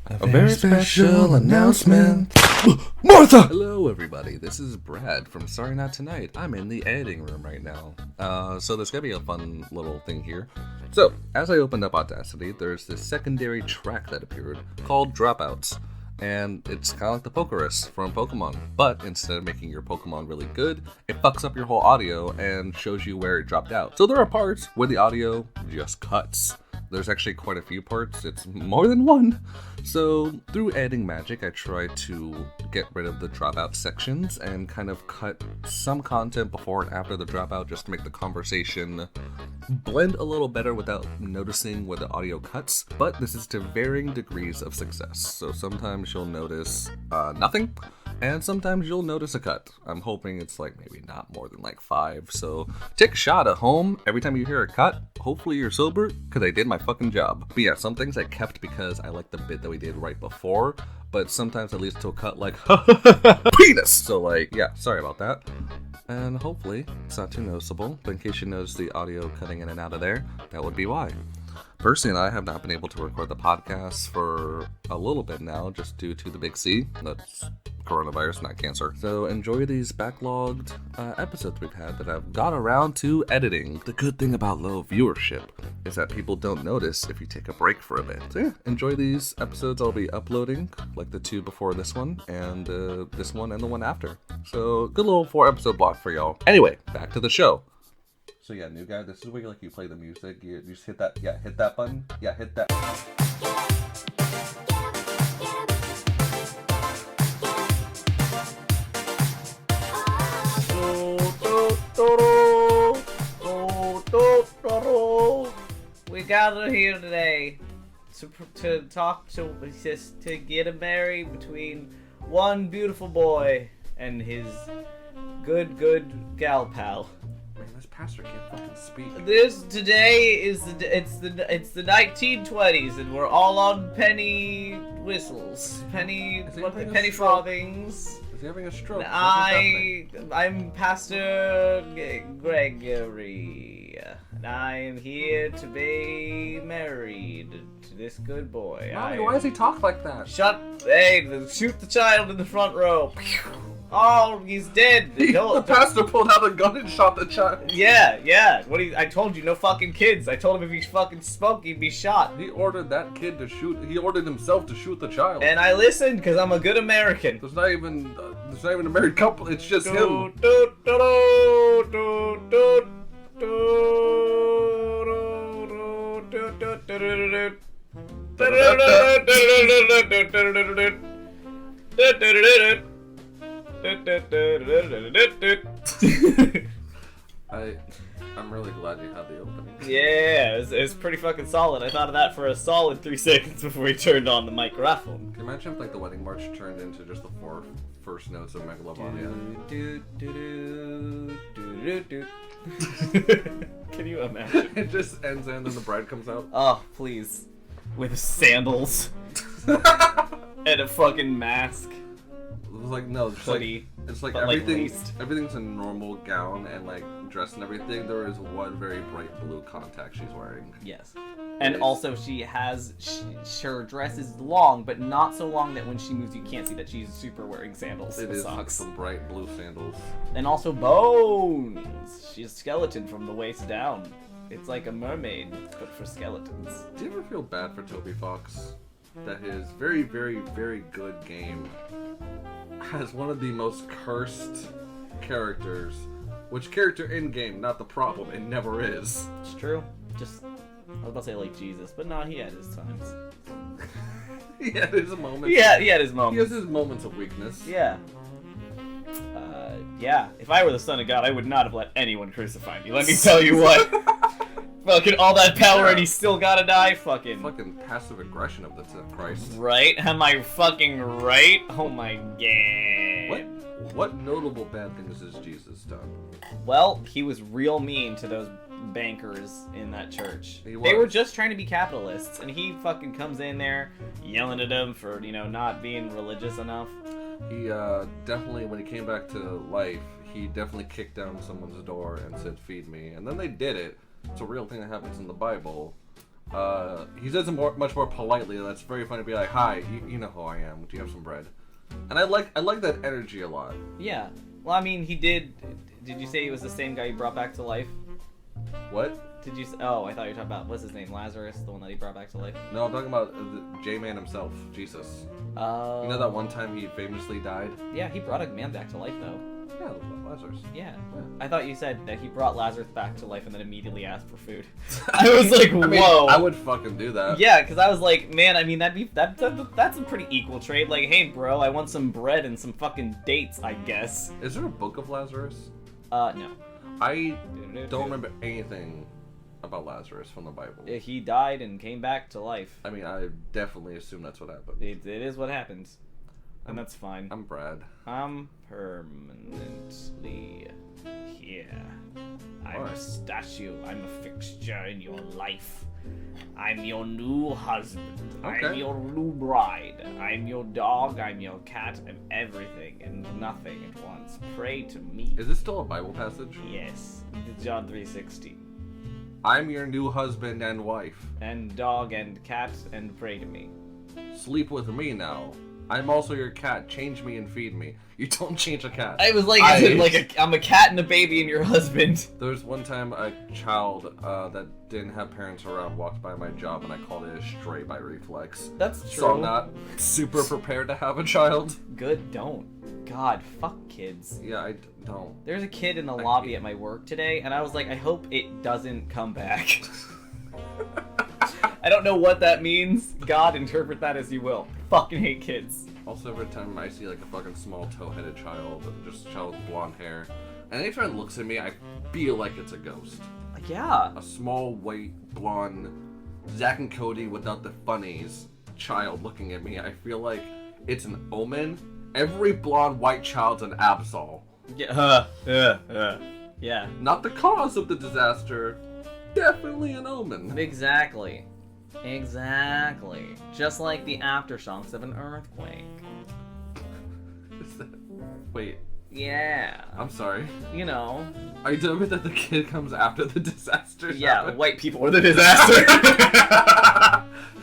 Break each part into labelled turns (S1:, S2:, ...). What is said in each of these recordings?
S1: A very special announcement. Martha! Hello, everybody. This is Brad from Sorry Not Tonight. I'm in the editing room right now. So there's gonna be a fun little thing here. So, as I opened up Audacity, there's this secondary track that appeared called Dropouts. And it's kind of like the Pokerus from Pokemon. But instead of making your Pokemon really good, it fucks up your whole audio and shows you where it dropped out. So there are parts where the audio just cuts. There's actually quite a few parts. It's more than one. So through editing magic, I try to get rid of the dropout sections and kind of cut some content before and after the dropout just to make the conversation blend a little better without noticing where the audio cuts. But this is to varying degrees of success. So sometimes you'll notice nothing, and sometimes you'll notice a cut. I'm hoping it's like maybe not more than like 5. So take a shot at home. Every time you hear a cut, hopefully you're sober, because I did my fucking job. But yeah, some things I kept because I like the bit that we did right before, but sometimes it leads to a cut like penis. So like, yeah, sorry about that. And hopefully it's not too noticeable, but in case you notice the audio cutting in and out of there, that would be why. Percy and I have not been able to record the podcast for a little bit now, just due to the big C. That's coronavirus, not cancer. So enjoy these backlogged episodes we've had that I've got around to editing. The good thing about low viewership is that people don't notice if you take a break for a bit. So yeah, enjoy these episodes I'll be uploading, like the 2 before this one, and this one and the one after. So good little 4-episode block for y'all. Anyway, back to the show. So yeah, new guy, this is where you play the music. You just hit that, hit that button. Yeah, hit that.
S2: We gathered here today to talk to get him married between one beautiful boy and his good gal pal.
S1: Man, this pastor can't fucking speak.
S2: This today is the 1920s, and we're all on penny whistles, penny frothings.
S1: Is he having a stroke?
S2: I'm Pastor Gregory, and I am here to be married to this good boy.
S1: Mommy, why does he talk like that?
S2: Shoot the child in the front row. Oh, he's dead.
S1: The pastor pulled out a gun and shot the child.
S2: Yeah. I told you, no fucking kids. I told him if he fucking spoke, he'd be shot.
S1: He ordered that kid to shoot. He ordered himself to shoot the child.
S2: And I listened because I'm a good American.
S1: There's not even a married couple. It's just him. I'm really glad you had the opening.
S2: Yeah, it was pretty fucking solid. I thought of that for a solid 3 seconds before we turned on the microphone.
S1: Can you imagine if like the wedding march turned into just the 4 first notes of Megalovania?
S2: Can you imagine?
S1: It just ends and then the bride comes out.
S2: Oh, please. With sandals. And a fucking mask.
S1: It's like, no, it's
S2: hoodie,
S1: like everything's a normal gown and like dress and everything. There is one very bright blue contact she's wearing.
S2: Yes. And also her dress is long, but not so long that when she moves you can't see that she's super wearing sandals.
S1: It is like some bright blue sandals.
S2: And also bones. She's a skeleton from the waist down. It's like a mermaid, but for skeletons.
S1: Do you ever feel bad for Toby Fox? That his very, very, very good game has one of the most cursed characters. Which character in game, not the problem. It never is.
S2: It's true. I was about to say like Jesus, but no, he had his times.
S1: He had his moments.
S2: He had his moments.
S1: He has his moments of weakness.
S2: Yeah. Yeah. If I were the son of God, I would not have let anyone crucify me. Let me tell you what. Fucking all that power and he still gotta die? Fucking
S1: passive aggression of the Christ.
S2: Right? Am I fucking right? Oh my god.
S1: What notable bad things has Jesus done?
S2: Well, he was real mean to those bankers in that church. They were just trying to be capitalists, and he fucking comes in there yelling at them for, not being religious enough.
S1: He definitely, when he came back to life, he definitely kicked down someone's door and said, "Feed me." And then they did it. It's a real thing that happens in the Bible. He says it much more politely. That's very funny to be like, "Hi, you know who I am. Do you have some bread?" And I like that energy a lot.
S2: Yeah. Well, I mean, he did. Did you say he was the same guy you brought back to life?
S1: What?
S2: Did you? Oh, I thought you were talking about what's his name, Lazarus, the one that he brought back to life.
S1: No, I'm talking about the J-Man himself, Jesus. You know that one time he famously died?
S2: Yeah, he brought a man back to life though.
S1: Yeah, Lazarus.
S2: Yeah. I thought you said that he brought Lazarus back to life and then immediately asked for food. I was like, whoa.
S1: I mean, I would fucking do that.
S2: Yeah, because I was like, man, I mean, that's a pretty equal trade. Like, hey, bro, I want some bread and some fucking dates, I guess.
S1: Is there a book of Lazarus?
S2: No.
S1: I don't remember anything about Lazarus from the Bible.
S2: He died and came back to life.
S1: I mean, I definitely assume that's what happened.
S2: It is what happens. And that's fine.
S1: I'm Brad.
S2: I'm permanently here. I'm a statue. I'm a fixture in your life. I'm your new husband.
S1: Okay.
S2: I'm your new bride. I'm your dog. I'm your cat. I'm everything and nothing at once. Pray to me.
S1: Is this still a Bible passage?
S2: Yes. John 3:16.
S1: I'm your new husband and wife.
S2: And dog and cat and pray to me.
S1: Sleep with me now. I'm also your cat. Change me and feed me. You don't change a cat.
S2: I was like, I'm a cat and a baby and your husband.
S1: There was one time a child that didn't have parents around walked by my job and I called it a stray by reflex.
S2: That's true.
S1: So I'm not super prepared to have a child.
S2: Good, don't. God, fuck kids.
S1: Yeah, I don't.
S2: There's a kid in the lobby at my work today, and I was like, I hope it doesn't come back. I don't know what that means. God, interpret that as you will. Fucking hate kids.
S1: Also, every time I see like a fucking small toe-headed child, just a child with blonde hair, and anytime it looks at me, I feel like it's a ghost.
S2: Yeah.
S1: A small, white, blonde, Zack and Cody without the funnies child looking at me, I feel like it's an omen. Every blonde, white child's an Absol.
S2: Yeah. Yeah.
S1: Not the cause of the disaster. Definitely an omen.
S2: Exactly. Just like the aftershocks of an earthquake.
S1: Wait.
S2: Yeah.
S1: I'm sorry.
S2: You know.
S1: Are you telling me that the kid comes after the disaster?
S2: Yeah,
S1: happened?
S2: white people were the disaster.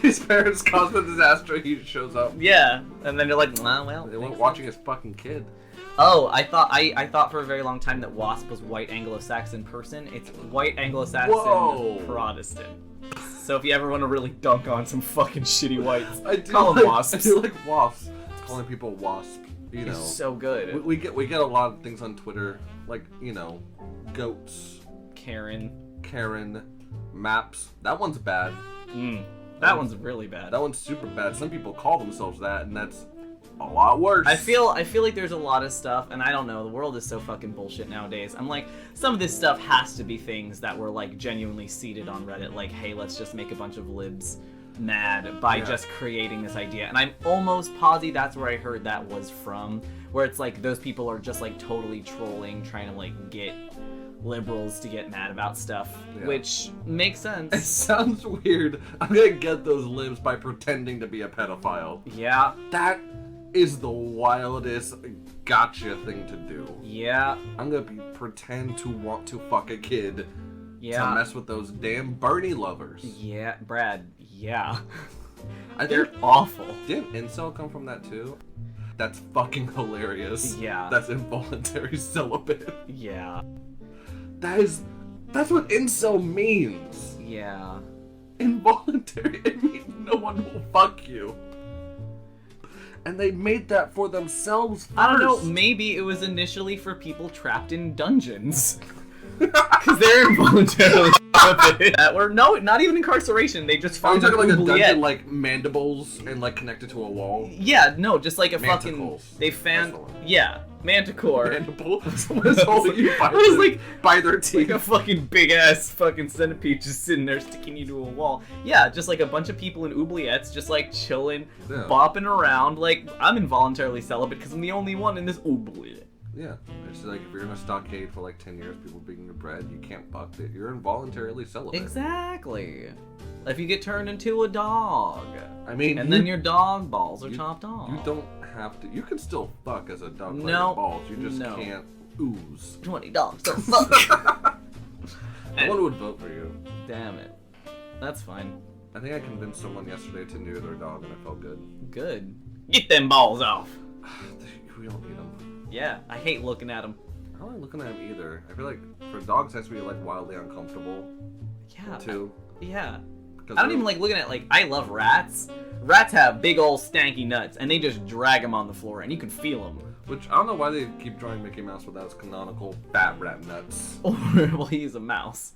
S1: His parents caused the disaster, he shows up.
S2: Yeah, and then you're like, well.
S1: They weren't watching his fucking kid.
S2: Oh, I thought for a very long time that WASP was white Anglo-Saxon person. It's white Anglo-Saxon Protestant. So if you ever want to really dunk on some fucking shitty whites, call them wasps.
S1: I do like wasps. Calling people wasp, you know.
S2: It's so good.
S1: We get a lot of things on Twitter, like, you know, goats.
S2: Karen,
S1: maps. That one's bad.
S2: That one's really bad.
S1: That one's super bad. Some people call themselves that, and that's a lot worse.
S2: I feel like there's a lot of stuff, and I don't know, the world is so fucking bullshit nowadays. I'm like, some of this stuff has to be things that were like genuinely seeded on Reddit, like, hey, let's just make a bunch of libs mad by just creating this idea. And I'm almost positive that's where I heard that was from, where it's like those people are just like totally trolling, trying to like get liberals to get mad about stuff, which makes sense.
S1: It sounds weird. I'm gonna get those libs by pretending to be a pedophile.
S2: Yeah.
S1: That is the wildest gotcha thing to do.
S2: Yeah.
S1: I'm gonna pretend to want to fuck a kid to mess with those damn Bernie lovers.
S2: Yeah, Brad, yeah.
S1: They're
S2: awful.
S1: Didn't incel come from that too? That's fucking hilarious.
S2: Yeah.
S1: That's involuntary celibate.
S2: Yeah.
S1: That's what incel means.
S2: Yeah.
S1: Involuntary. It means no one will fuck you. And they made that for themselves first.
S2: I don't know, maybe it was initially for people trapped in dungeons. Because they're involuntarily or no, not even incarceration. They just found
S1: talking like a dungeon, like mandibles and like connected to a wall.
S2: Yeah, no, just like a
S1: Manticles.
S2: fucking. They found manticore.
S1: Mandible. Someone's holding you by their teeth.
S2: Like a fucking big ass fucking centipede just sitting there sticking you to a wall. Yeah, just like a bunch of people in oubliettes just like chilling, bopping around. Like, I'm involuntarily celibate because I'm the only one in this oubliette.
S1: Yeah, it's like if you're in a stockade for like 10 years, people beating your bread, you can't fuck it. You're involuntarily celibate.
S2: Exactly. If you get turned into a dog,
S1: I mean,
S2: and then your dog balls are chopped off.
S1: You don't have to. You can still fuck as a dog by
S2: No,
S1: your balls. You just can't ooze.
S2: 20 dogs don't fuck.
S1: No one would vote for you.
S2: Damn it. That's fine.
S1: I think I convinced someone yesterday to neuter their dog, and it felt good.
S2: Good. Get them balls off.
S1: We don't need them.
S2: Yeah, I hate looking at them.
S1: I don't like looking at them either. I feel like for dogs, it has to be like wildly uncomfortable.
S2: Yeah.
S1: Too.
S2: Yeah. I don't even like looking at, like, I love rats. Rats have big old stanky nuts, and they just drag them on the floor, and you can feel them.
S1: Which, I don't know why they keep drawing Mickey Mouse without his canonical fat rat nuts.
S2: Or, well, he's a mouse.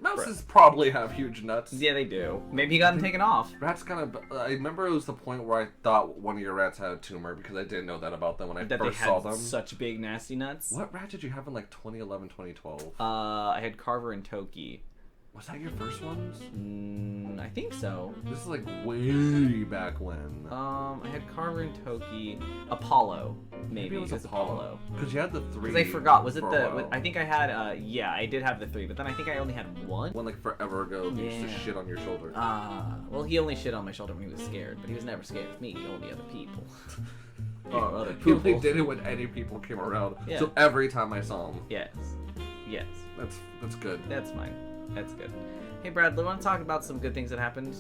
S1: Mouses probably have huge nuts.
S2: Yeah, they do. Maybe he got them taken off.
S1: Rats kind of... I remember it was the point where I thought one of your rats had a tumor because I didn't know that about them when I first saw them.
S2: Such big, nasty nuts.
S1: What rat did you have in, like, 2011, 2012?
S2: I had Carver and Toki.
S1: Was that your first ones?
S2: I think so.
S1: This is like way back when.
S2: I had Carver and Toki. Apollo, maybe
S1: it was Apollo. Because you had the 3.
S2: Because I forgot. Was it the? I think I had. Yeah, I did have the 3, but then I think I only had 1.
S1: One like forever ago. He used to shit on your shoulder.
S2: Well, he only shit on my shoulder when he was scared, but he was never scared of me. Only other people. Other
S1: He
S2: people.
S1: only did it when any people came around.
S2: Yeah.
S1: So every time I saw him.
S2: Yes. Yes.
S1: That's good.
S2: That's fine. That's good. Hey, Brad, we want to talk about some good things that happened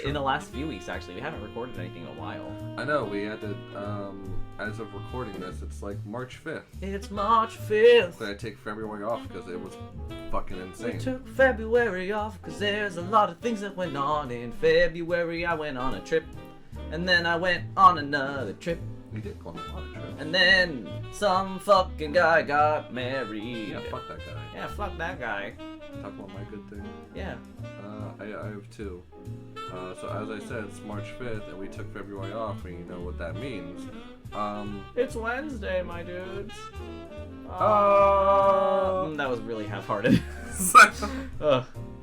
S2: in the last few weeks, actually. We haven't recorded anything in a while.
S1: I know, we had to, as of recording this, it's like March 5th.
S2: It's March 5th.
S1: But I take February off because it was fucking insane.
S2: We took February off because there's a lot of things that went on in February. I went on a trip, and then I went on another trip.
S1: We did go on a lot of trips.
S2: And then some fucking guy got married.
S1: Yeah, fuck that guy.
S2: Yeah, fuck that guy.
S1: Talk about my good thing.
S2: Yeah.
S1: I have 2. So as I said, it's March 5th, and we took February off, and you know what that means.
S2: It's Wednesday, my dudes. That was really half-hearted.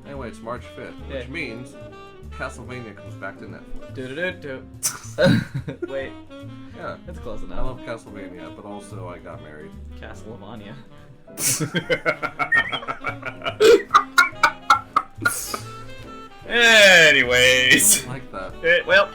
S1: Anyway, it's March 5th, which means Castlevania comes back to Netflix.
S2: Wait.
S1: Yeah.
S2: That's close enough.
S1: I love Castlevania, but also I got married.
S2: Castlevania. Anyways.
S1: I don't like that.
S2: Well.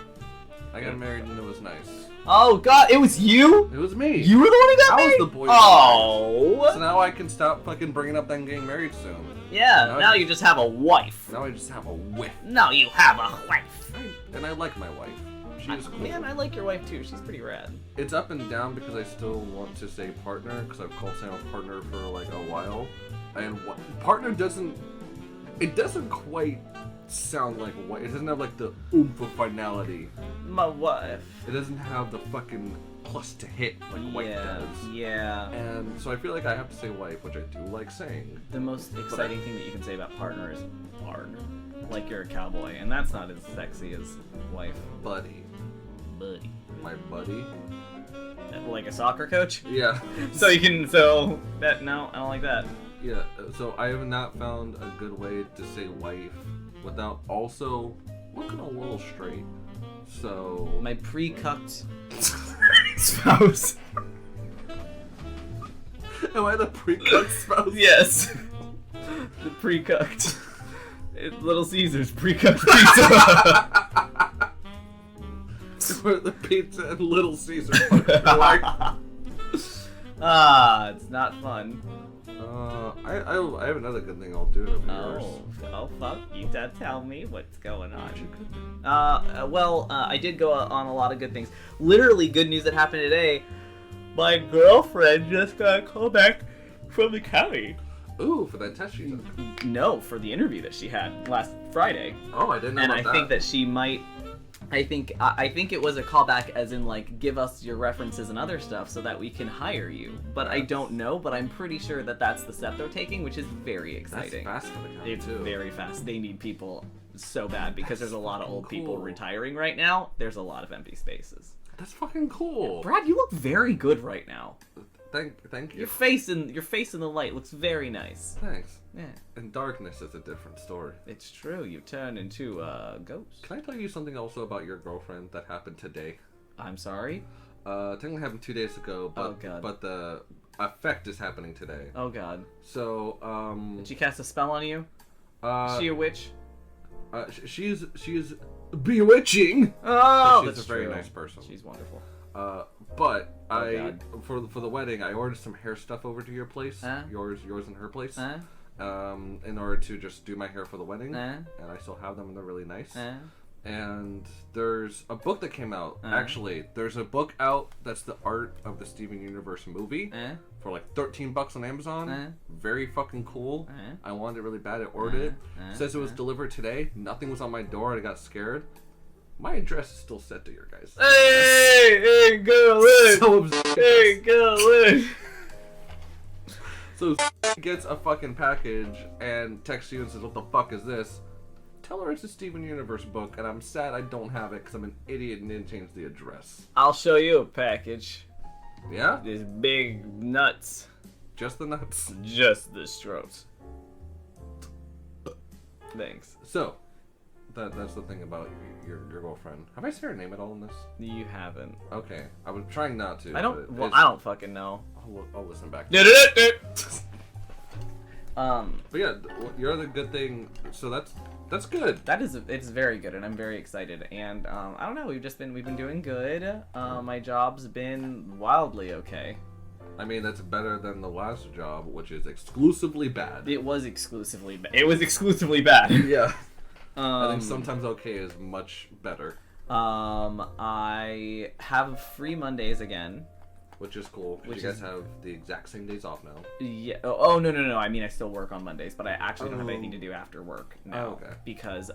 S1: I got married and it was nice.
S2: Oh god, it was you?
S1: It was me.
S2: You were the one who got married?
S1: I was the boy.
S2: Oh.
S1: So now I can stop fucking bringing up them getting married soon.
S2: Yeah, now you just have a wife.
S1: Now I just have a whiff.
S2: Now you have a wife.
S1: And I like my wife. She's cool.
S2: Man, I like your wife too. She's pretty rad.
S1: It's up and down because I still want to say partner because I've called Sam a partner for like a while. And partner doesn't quite sound like wife. It doesn't have like the oomph of finality.
S2: My wife.
S1: It doesn't have the fucking plus to hit like wife does.
S2: Yeah.
S1: And so I feel like I have to say wife, which I do like saying.
S2: The most exciting thing that you can say about partner is partner. Like you're a cowboy, and that's not as sexy as wife.
S1: Buddy. My buddy.
S2: Like a soccer coach?
S1: Yeah.
S2: No, I don't like that.
S1: Yeah, so I have not found a good way to say wife without also looking a little straight. So
S2: my pre-cucked spouse.
S1: Am I the pre-cooked spouse?
S2: Yes. The pre-cooked. Little Caesar's pre-cooked pizza.
S1: Where the pizza and Little Caesar
S2: it's not fun.
S1: I have another good thing I'll do it over yours.
S2: Oh fuck, you tell me what's going on. I did go on a lot of good things. Literally good news that happened today. My girlfriend just got a call back from the county.
S1: Ooh, for that test she took?
S2: No, for the interview that she had last Friday.
S1: Oh, I didn't know about that.
S2: And I think that she might... I think it was a callback as in, like, give us your references and other stuff so that we can hire you. But I don't know, but I'm pretty sure that that's the step they're taking, which is very exciting.
S1: That's fast for the county,
S2: It's
S1: too.
S2: very fast. They need people so bad because there's a lot of old people retiring right now. There's a lot of empty spaces.
S1: That's fucking cool.
S2: Brad, you look very good right now.
S1: Thank you.
S2: Your face in the light looks very nice.
S1: Thanks.
S2: Yeah.
S1: And darkness is a different story.
S2: It's true. You turn into a ghost.
S1: Can I tell you something also about your girlfriend that happened today?
S2: I'm sorry?
S1: Technically happened 2 days ago, but,
S2: oh, God.
S1: But the effect is happening today.
S2: Oh, God.
S1: So,
S2: Did she cast a spell on you? Is she a witch?
S1: She is bewitching.
S2: Oh,
S1: she's a very nice person.
S2: She's wonderful.
S1: But
S2: God.
S1: for the wedding, I ordered some hair stuff over to your place. Yours and her place. in order to just do my hair for the wedding, and I still have them, and they're really nice. And there's a book that came out. Actually, there's a book out that's the art of the Steven Universe movie for like $13 on Amazon. Very fucking cool. I wanted it really bad. I ordered it. Says it was delivered today. Nothing was on my door, and I got scared. My address is still set to your guys.
S2: Hey, go in. Hey, go in.
S1: So gets a fucking package and texts you and says, "What the fuck is this?" Tell her it's a Steven Universe book, and I'm sad I don't have it because I'm an idiot and didn't change the address.
S2: I'll show you a package.
S1: Yeah?
S2: These big nuts.
S1: Just the nuts.
S2: Just the strokes. Thanks.
S1: So, that's the thing about your girlfriend. Have I said her name at all in this?
S2: You haven't.
S1: Okay. I was trying not to.
S2: I don't fucking know.
S1: I'll listen back. But yeah, your other good thing. So that's good.
S2: It's very good, and I'm very excited. And I don't know, we've been doing good. My job's been wildly okay.
S1: I mean, that's better than the last job, which is exclusively bad.
S2: It was exclusively bad.
S1: Yeah. I think sometimes okay is much better.
S2: I have free Mondays again.
S1: Which is cool, because you guys have the exact same days off now.
S2: Yeah. Oh, no. I mean, I still work on Mondays, but I actually don't have anything to do after work now.
S1: Oh, okay.
S2: Because,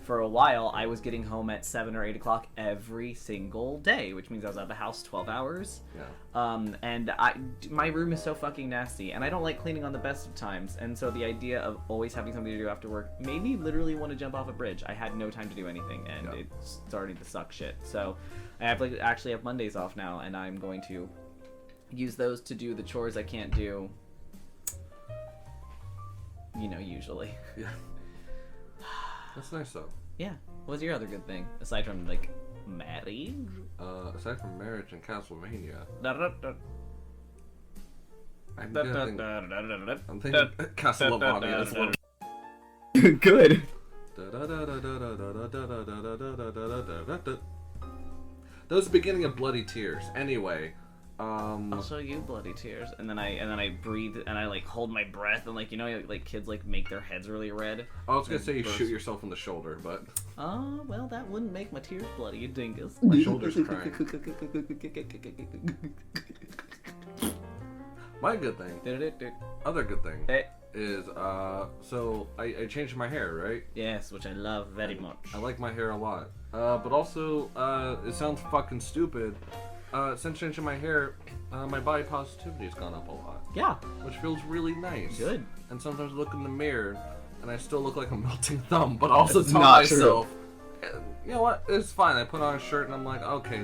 S2: for a while, I was getting home at 7 or 8 o'clock every single day, which means I was out of the house 12 hours.
S1: Yeah.
S2: And my room is so fucking nasty, and I don't like cleaning on the best of times, and so the idea of always having something to do after work made me literally want to jump off a bridge. I had no time to do anything, and it's starting to suck shit. So I actually have Mondays off now, and I'm going to use those to do the chores I can't do, usually.
S1: Yeah. That's nice, though.
S2: Yeah. What's your other good thing? Aside from, like, marriage?
S1: Aside from marriage in Castlevania, I'm thinking Castlevania is one.
S2: Good.
S1: That was the beginning of Bloody Tears. Anyway,
S2: I'll show you bloody tears, and then I breathe and I like hold my breath and like kids like make their heads really red.
S1: I was gonna say you shoot yourself in the shoulder, but
S2: oh well, that wouldn't make my tears bloody, you dingus.
S1: My shoulder's crying. My good thing, other good thing, is so I changed my hair, right?
S2: Yes, which I love very much.
S1: I like my hair a lot, but also it sounds fucking stupid. Since changing my hair, my body positivity has gone up a lot.
S2: Yeah.
S1: Which feels really nice.
S2: Good.
S1: And sometimes I look in the mirror, and I still look like a melting thumb, but also tell myself, you know what, it's fine. I put on a shirt, and I'm like, okay,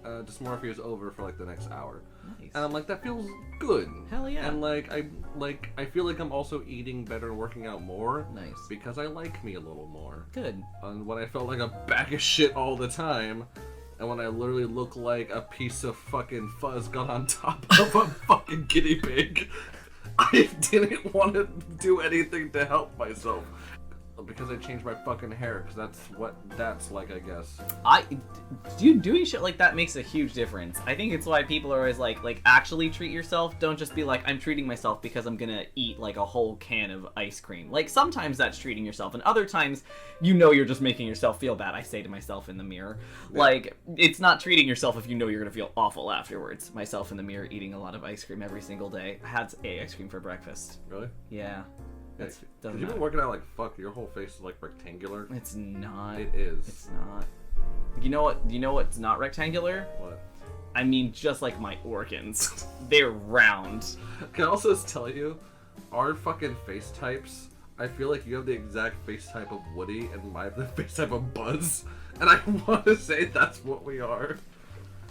S1: dysmorphia is over for like the next hour.
S2: Nice.
S1: And I'm like, that feels good.
S2: Hell yeah.
S1: And I feel like I'm also eating better and working out more.
S2: Nice.
S1: Because I like me a little more.
S2: Good.
S1: And when I felt like a bag of shit all the time, and when I literally look like a piece of fucking fuzz got on top of a fucking guinea pig, I didn't want to do anything to help myself. Because I changed my fucking hair, because that's what that's like, I guess.
S2: Doing shit like that makes a huge difference. I think it's why people are always like actually treat yourself. Don't just be like, I'm treating myself because I'm gonna eat like a whole can of ice cream. Like sometimes that's treating yourself, and other times you're just making yourself feel bad. I say to myself in the mirror, like it's not treating yourself if you know you're gonna feel awful afterwards. Myself in the mirror eating a lot of ice cream every single day. I had ice cream for breakfast.
S1: Really?
S2: Yeah.
S1: Because you've been working out like fuck, your whole face is like rectangular.
S2: It's not.
S1: It is.
S2: It's not. You know what? You know what's not rectangular?
S1: What?
S2: I mean, just like my organs. They're round.
S1: Can I also tell you, our fucking face types, I feel like you have the exact face type of Woody and I have the face type of Buzz. And I want to say that's what we are.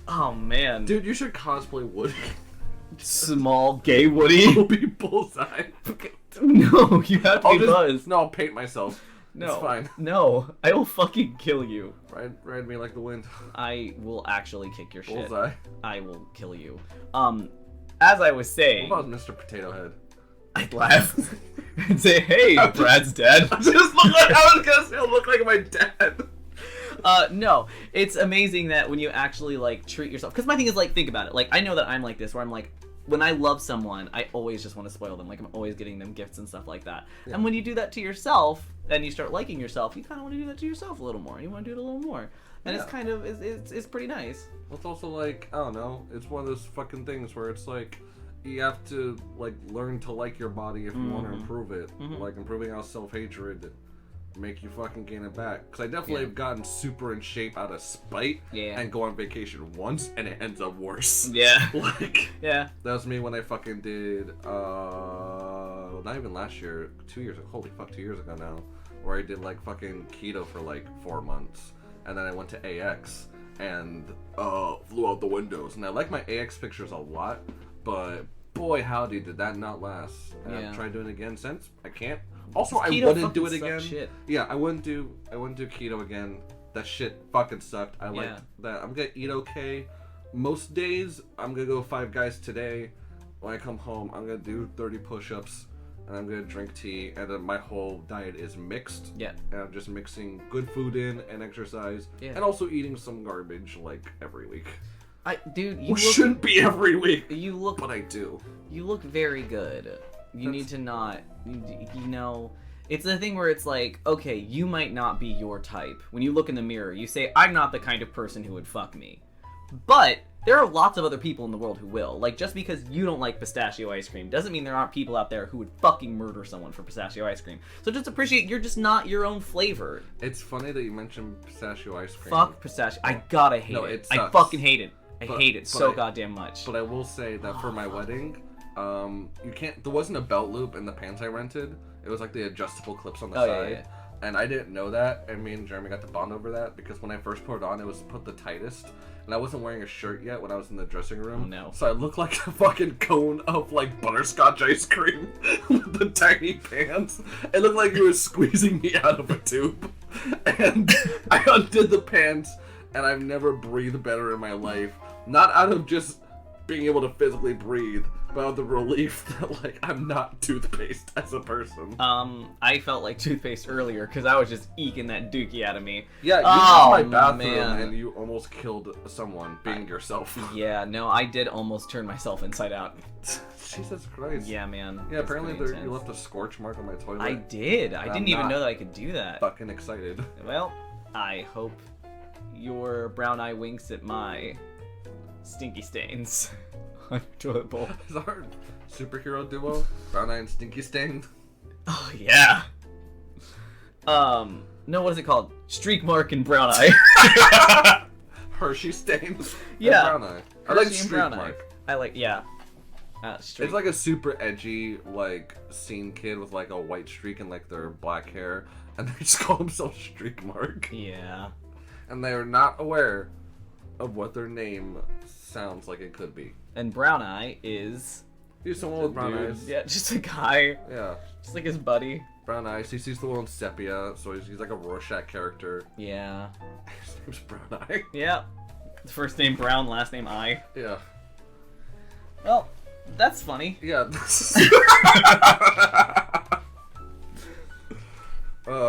S2: Oh, man.
S1: Dude, you should cosplay Woody.
S2: Small gay Woody?
S1: You'll be Bullseye.
S2: No, you have to be Buzz.
S1: No, I'll paint myself.
S2: No.
S1: It's fine.
S2: No, I will fucking kill you.
S1: Ride me like the wind.
S2: I will actually kick your shit.
S1: Bullseye.
S2: I will kill you. As I was saying...
S1: What about Mr. Potato Head?
S2: I'd laugh and say, hey, Brad's dead.
S1: I was gonna say I look like my dad.
S2: No, it's amazing that when you actually, like, treat yourself... Because my thing is, like, think about it. Like, I know that I'm like this, where I'm like,
S3: when I love someone, I always just want to spoil them. Like, I'm always getting them gifts and stuff like that. Yeah. And when you do that to yourself, and you start liking yourself, you kind of want to do that to yourself a little more. You want to do it a little more. And it's kind of, it's pretty nice.
S1: Well, it's also like, I don't know, it's one of those fucking things where it's like, you have to, like, learn to like your body if you want to improve it. Like, improving our self-hatred make you fucking gain it back. Because I definitely have gotten super in shape out of spite and go on vacation once, and it ends up worse.
S3: Yeah.
S1: Like, that was me when I fucking did, not even last year, 2 years ago, holy fuck, 2 years ago now, where I did, like, fucking keto for, like, 4 months. And then I went to AX and flew out the windows. And I like my AX pictures a lot, but boy howdy did that not last. And I've tried doing it again since. I can't. Also, I wouldn't do it again.
S3: Shit.
S1: Yeah, I wouldn't do keto again. That shit fucking sucked. I liked that. I'm gonna eat okay. Most days, I'm gonna go 5 Guys today. When I come home, I'm gonna do 30 push-ups. And I'm gonna drink tea, and then my whole diet is mixed. Yeah. And I'm just mixing good food in and exercise, and also eating some garbage like every week.
S3: You
S1: shouldn't be every week.
S3: You look,
S1: but I do.
S3: You look very good. You need to not. You know, it's the thing where it's like, okay, you might not be your type. When you look in the mirror, you say, "I'm not the kind of person who would fuck me," but there are lots of other people in the world who will. Like, just because you don't like pistachio ice cream doesn't mean there aren't people out there who would fucking murder someone for pistachio ice cream. So just appreciate you're just not your own flavor.
S1: It's funny that you mentioned pistachio ice cream.
S3: Fuck pistachio. I gotta hate it. I fucking hate it. I hate it so goddamn much.
S1: But I will say that for my wedding, there wasn't a belt loop in the pants I rented. It was like the adjustable clips on the side. Yeah. And I didn't know that, and me and Jeremy got to bond over that, because when I first put it on, it was put the tightest, and I wasn't wearing a shirt yet when I was in the dressing room.
S3: Oh, no.
S1: So I looked like a fucking cone of, like, butterscotch ice cream with the tiny pants. It looked like it was squeezing me out of a tube. And I undid the pants, and I've never breathed better in my life. Not out of just being able to physically breathe, but out of the relief that, like, I'm not toothpaste as a person.
S3: I felt like toothpaste earlier because I was just eking that dookie out of me.
S1: Yeah, you were in my bathroom and you almost killed someone being yourself.
S3: Yeah, no, I did almost turn myself inside out.
S1: Jesus Christ.
S3: Yeah, man.
S1: Yeah, apparently you left a scorch mark on my toilet.
S3: I did. I didn't even know that I could do that.
S1: Fucking excited.
S3: Well, I hope your brown eye winks at my stinky stains on your toilet bowl.
S1: Is our superhero duo Brown Eye and Stinky Stain?
S3: Oh yeah. No, what is it called? Streak Mark and Brown Eye.
S1: Hershey Stain.
S3: Yeah.
S1: And Brown Eye. I like Streak Mark.
S3: I like
S1: It's like a super edgy, like, scene kid with like a white streak and like their black hair, and they just call themselves Streak Mark.
S3: Yeah.
S1: And they are not aware of what their name sounds like it could be.
S3: And Brown Eye is...
S1: He's someone with brown eyes.
S3: Yeah, just a guy.
S1: Yeah.
S3: Just like his buddy.
S1: Brown eyes. He sees the one in sepia, so he's like a Rorschach character.
S3: Yeah.
S1: His name's Brown Eye.
S3: Yeah. First name Brown, last name Eye.
S1: Yeah.
S3: Well, that's funny.
S1: Yeah.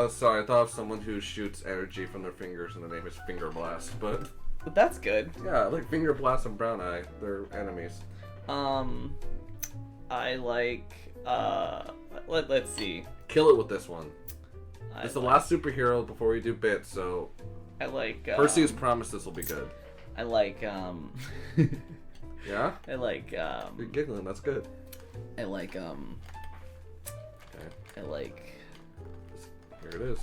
S1: Sorry, I thought of someone who shoots energy from their fingers and the name is Finger Blast, but
S3: that's good.
S1: Yeah, like Finger Blast and Brown Eye, they're enemies.
S3: I like, let's see.
S1: Kill it with this one. It's the last superhero before we do bits, so...
S3: I like,
S1: Percy has promised this will be good.
S3: I like,
S1: Yeah?
S3: I like,
S1: You're giggling, that's good.
S3: I like,
S1: Okay.
S3: I like...
S1: Here it is.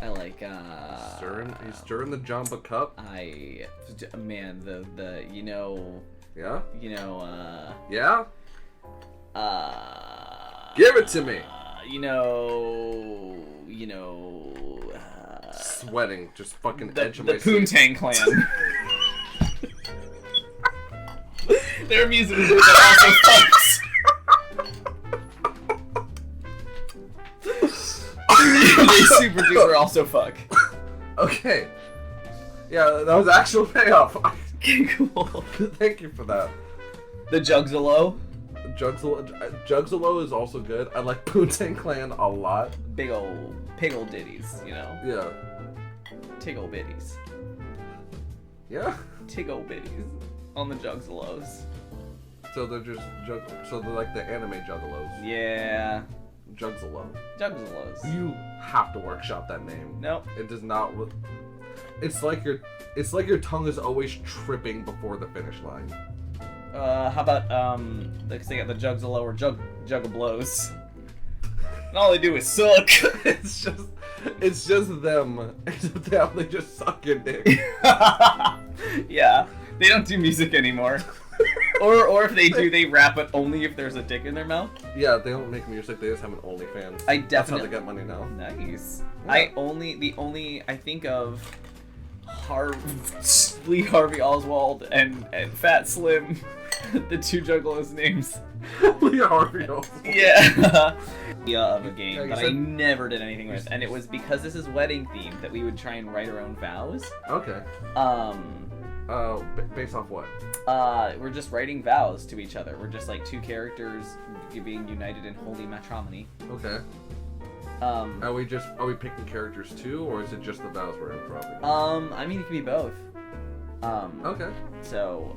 S3: I like,
S1: He's stirring the Jamba Cup.
S3: Man, the, you know...
S1: Yeah?
S3: You know,
S1: Yeah? Give it to me! Sweating, just fucking edge of my seat.
S3: The Poontang Clan. Their music is also fucks. They super duper also fuck.
S1: Okay. Yeah, that was actual payoff.
S3: Cool.
S1: Thank you for that.
S3: The Jugzalo.
S1: Jugzalo is also good. I like Poontang Clan a lot.
S3: Big ol' ditties, you know?
S1: Yeah.
S3: Tiggle bitties.
S1: Yeah?
S3: Tiggle bitties on the Jugzalos.
S1: So they're just so they're like the anime juggalos.
S3: Yeah.
S1: Jugsalo.
S3: Juggalos.
S1: You have to workshop that name.
S3: Nope.
S1: It does not. It's like your tongue is always tripping before the finish line.
S3: How about like they got the Jugsalo or Juggablos. And all they do is suck.
S1: It's just them. Except they just suck your dick.
S3: Yeah. They don't do music anymore. or if they do, they rap it only if there's a dick in their mouth.
S1: Yeah, they don't make music. They just have an OnlyFans.
S3: I definitely.
S1: That's how they get money now.
S3: Nice.
S1: Yeah.
S3: The only I think of Lee Harvey Oswald and Fat Slim, the two juggalos' names.
S1: Lee Harvey Oswald.
S3: Yeah. Of a game
S1: Yeah,
S3: that I never did anything with, and it was because this is wedding themed that we would try and write our own vows.
S1: Okay. Based off what?
S3: We're just writing vows to each other. We're just like two characters being united in holy matrimony.
S1: Okay. Are we picking characters too, or is it just the vows we're improving?
S3: I mean, it can be both.
S1: Okay.
S3: So,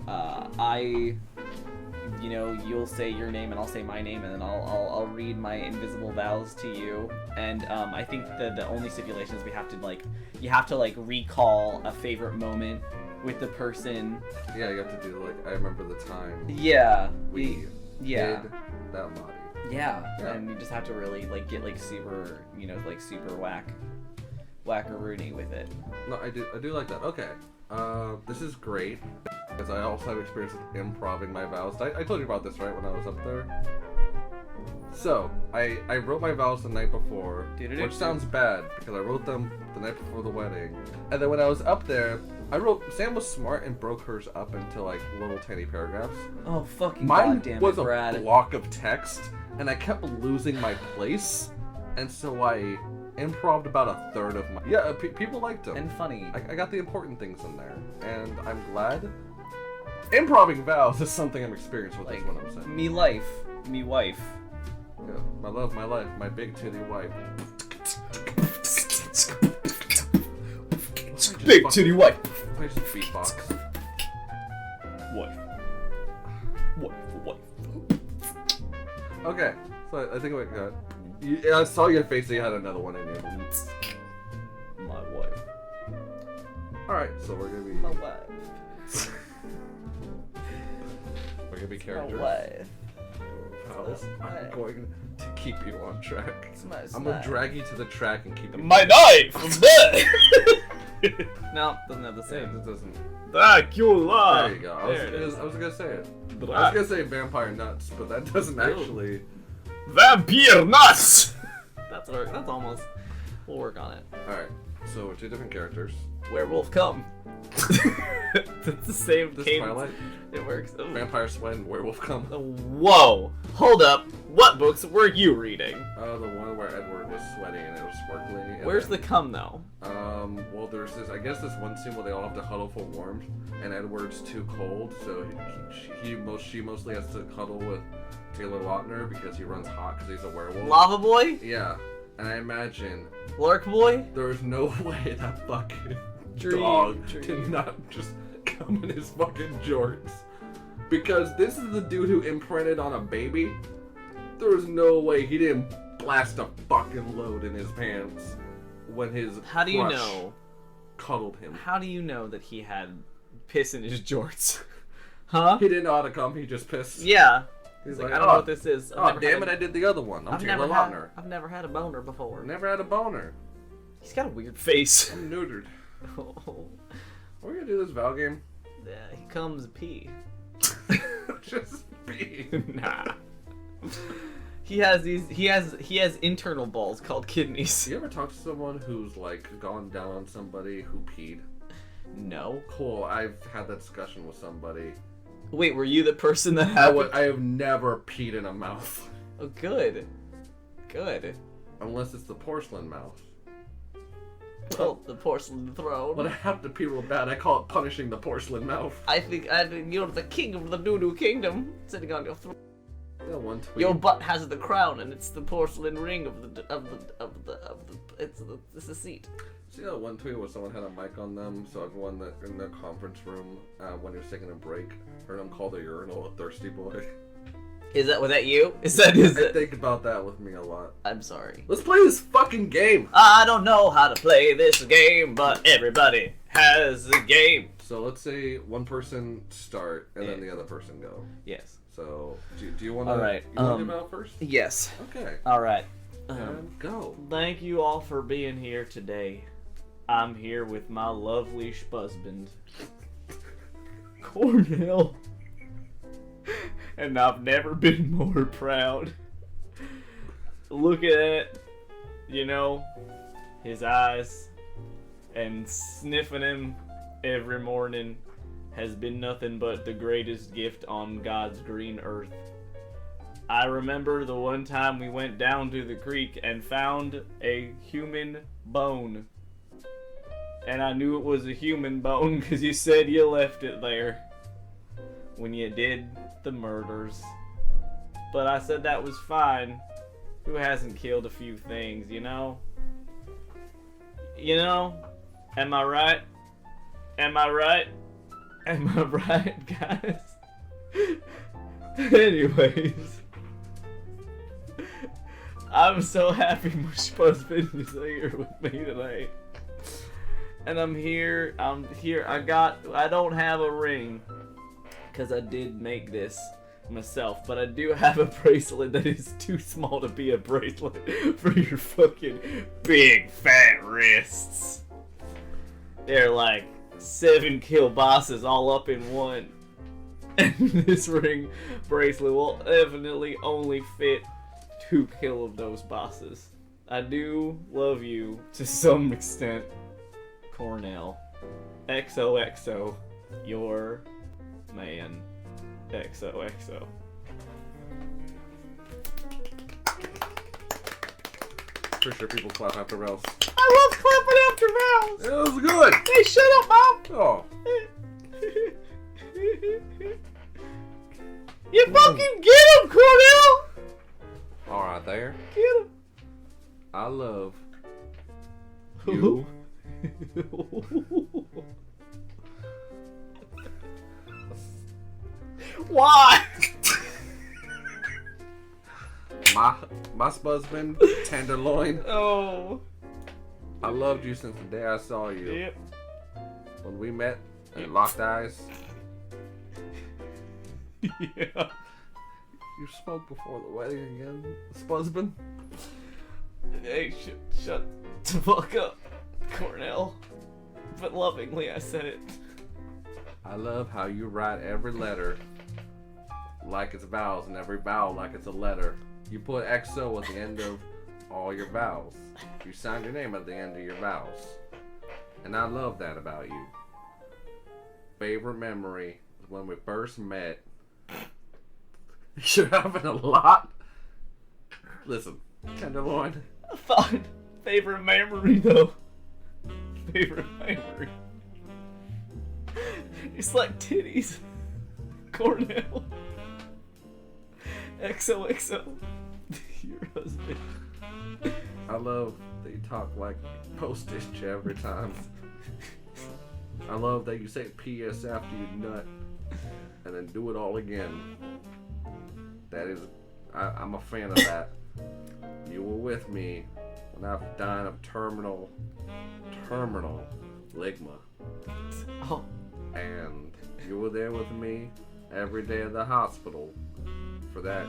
S3: you'll say your name and I'll say my name, and then I'll read my invisible vows to you. And I think the only stipulation is you have to recall a favorite moment with the person.
S1: Yeah, you have to do I remember the time.
S3: Yeah.
S1: We
S3: yeah.
S1: did that body.
S3: Yeah, and you just have to really get super, super wackaroony with it.
S1: No, I do like that. Okay. This is great because I also have experience with improving my vows. I told you about this, right, when I was up there? So, I wrote my vows the night before, which sounds bad because I wrote them the night before the wedding. And then when I was up there, Sam was smart and broke hers up into little tiny paragraphs.
S3: Oh, fucking
S1: Mine
S3: goddamn
S1: was
S3: it, Brad.
S1: a block of text, and I kept losing my place, and so I improved about a third of my... Yeah, people liked them.
S3: And funny.
S1: I got the important things in there, and I'm glad. Improving vows is something I'm experienced with, is what I'm saying.
S3: Me life, me wife.
S1: Yeah, my love, my life, my big titty wife.
S3: Big titty wife.
S1: I just beatbox.
S3: Wife.
S1: Okay, so I think we got... Yeah, I saw your face that you had another one in you.
S3: My wife.
S1: Alright, so we're gonna be...
S3: My wife.
S1: We're gonna be characters.
S3: My wife.
S1: I'm going to keep you on track. I'm gonna drag you to the track and keep you...
S3: My knife! No, doesn't have the same.
S1: It doesn't...
S3: Dracula!
S1: There you go. I was gonna say it. I was gonna say vampire nuts, but that doesn't actually...
S3: Vampire nuts! That's almost... We'll work on it.
S1: Alright, so we're two different characters.
S3: Werewolf come. That's the same
S1: This
S3: game.
S1: Twilight?
S3: It works. Oh.
S1: Vampire sweat and werewolf come.
S3: Whoa! Hold up. What books were you reading?
S1: The one where Edward was sweaty and it was sparkly.
S3: Where's the cum though?
S1: Well, there's this one scene where they all have to huddle for warmth, and Edward's too cold, so she mostly has to cuddle with Taylor Lautner because he runs hot because he's a werewolf.
S3: Lava boy?
S1: Yeah, and I imagine
S3: Lark boy?
S1: there's no way that fucking dog did not just come in his fucking jorts. Because this is the dude who imprinted on a baby. There's no way he didn't blast a fucking load in his pants when his
S3: How do you
S1: crush
S3: know?
S1: Cuddled him.
S3: How do you know that he had piss in his jorts? Huh?
S1: He didn't know how to come, he just pissed.
S3: Yeah.
S1: He's
S3: like,
S1: like,
S3: I don't know what this is.
S1: Oh, damn it, I did the other one. I'm Taylor Lautner.
S3: I've never had a boner before.
S1: Never had a boner.
S3: He's got a weird face.
S1: I'm neutered.
S3: Oh.
S1: We're gonna do this Val game.
S3: Yeah, he comes pee.
S1: Just pee.
S3: Nah. He has internal balls called kidneys.
S1: You ever talk to someone who's gone down on somebody who peed?
S3: No.
S1: Cool, I've had that discussion with somebody.
S3: Wait, were you the person that had
S1: I have never peed in a mouth.
S3: Oh, good. Good.
S1: Unless it's the porcelain mouth.
S3: Well, the porcelain throne.
S1: When I have to pee real bad, I call it punishing the porcelain mouth.
S3: I think you're the king of the doo-doo kingdom, sitting on your throne.
S1: Yeah, one tweet.
S2: Your butt has the crown, and it's the porcelain ring it's the seat.
S1: See that one tweet where someone had a mic on them, so everyone that in the conference room, when he was taking a break, heard him call the urinal a thirsty boy.
S2: Was that you?
S1: I think about that with me a lot.
S2: I'm sorry.
S1: Let's play this fucking game!
S2: I don't know how to play this game, but everybody has a game.
S1: So let's say one person start, and then the other person go.
S2: Yes.
S1: So, do you want to
S2: Alright,
S1: give it out first?
S2: Yes.
S1: Okay.
S2: Alright.
S1: And go.
S2: Thank you all for being here today. I'm here with my lovely husband, Cornell. And I've never been more proud. Look at it, his eyes, and sniffing him every morning has been nothing but the greatest gift on God's green earth. I remember the one time we went down to the creek and found a human bone. And I knew it was a human bone because you said you left it there when you did the murders. But I said that was fine. Who hasn't killed a few things, Am I right? Am I right? Am I right, guys? Anyways. I'm so happy my husband is here with me today. And I'm here, I don't have a ring, because I did make this myself, but I do have a bracelet that is too small to be a bracelet for your fucking big fat wrists. They're like 7 kielbases all up in one. And this ring bracelet will definitely only fit 2 kilo of those bosses. I do love you to some extent, Cornell. XOXO, your man. XOXO.
S1: Pretty sure people clap after Vows.
S2: I love clapping after Vows!
S1: It was good!
S2: Hey, shut up, Mom!
S1: Oh.
S2: You fucking get him, Cornell!
S1: Alright, there.
S2: Get him!
S1: I love you.
S2: Why?
S1: My husband, Tenderloin.
S2: Oh.
S1: I loved you since the day I saw you.
S2: Yep.
S1: When we met and locked eyes.
S2: Yeah.
S1: You spoke before the wedding again, husband.
S2: Hey, shut the fuck up, Cornell. But lovingly, I said it.
S1: I love how you write every letter like it's vows and every vowel like it's a letter. You put XO at the end of all your vows. You sign your name at the end of your vows. And I love that about you. Favorite memory was when we first met. You're having a lot. Listen, Tenderloin.
S2: Fine. Favorite memory, though. Favorite memory. It's like titties. Cornell. XOXO. Your husband.
S1: I love that you talk like postage every time. I love that you say PS after you nut and then do it all again. That is, I'm a fan of that. You were with me when I died of terminal ligma.
S2: Oh.
S1: And you were there with me every day at the hospital for that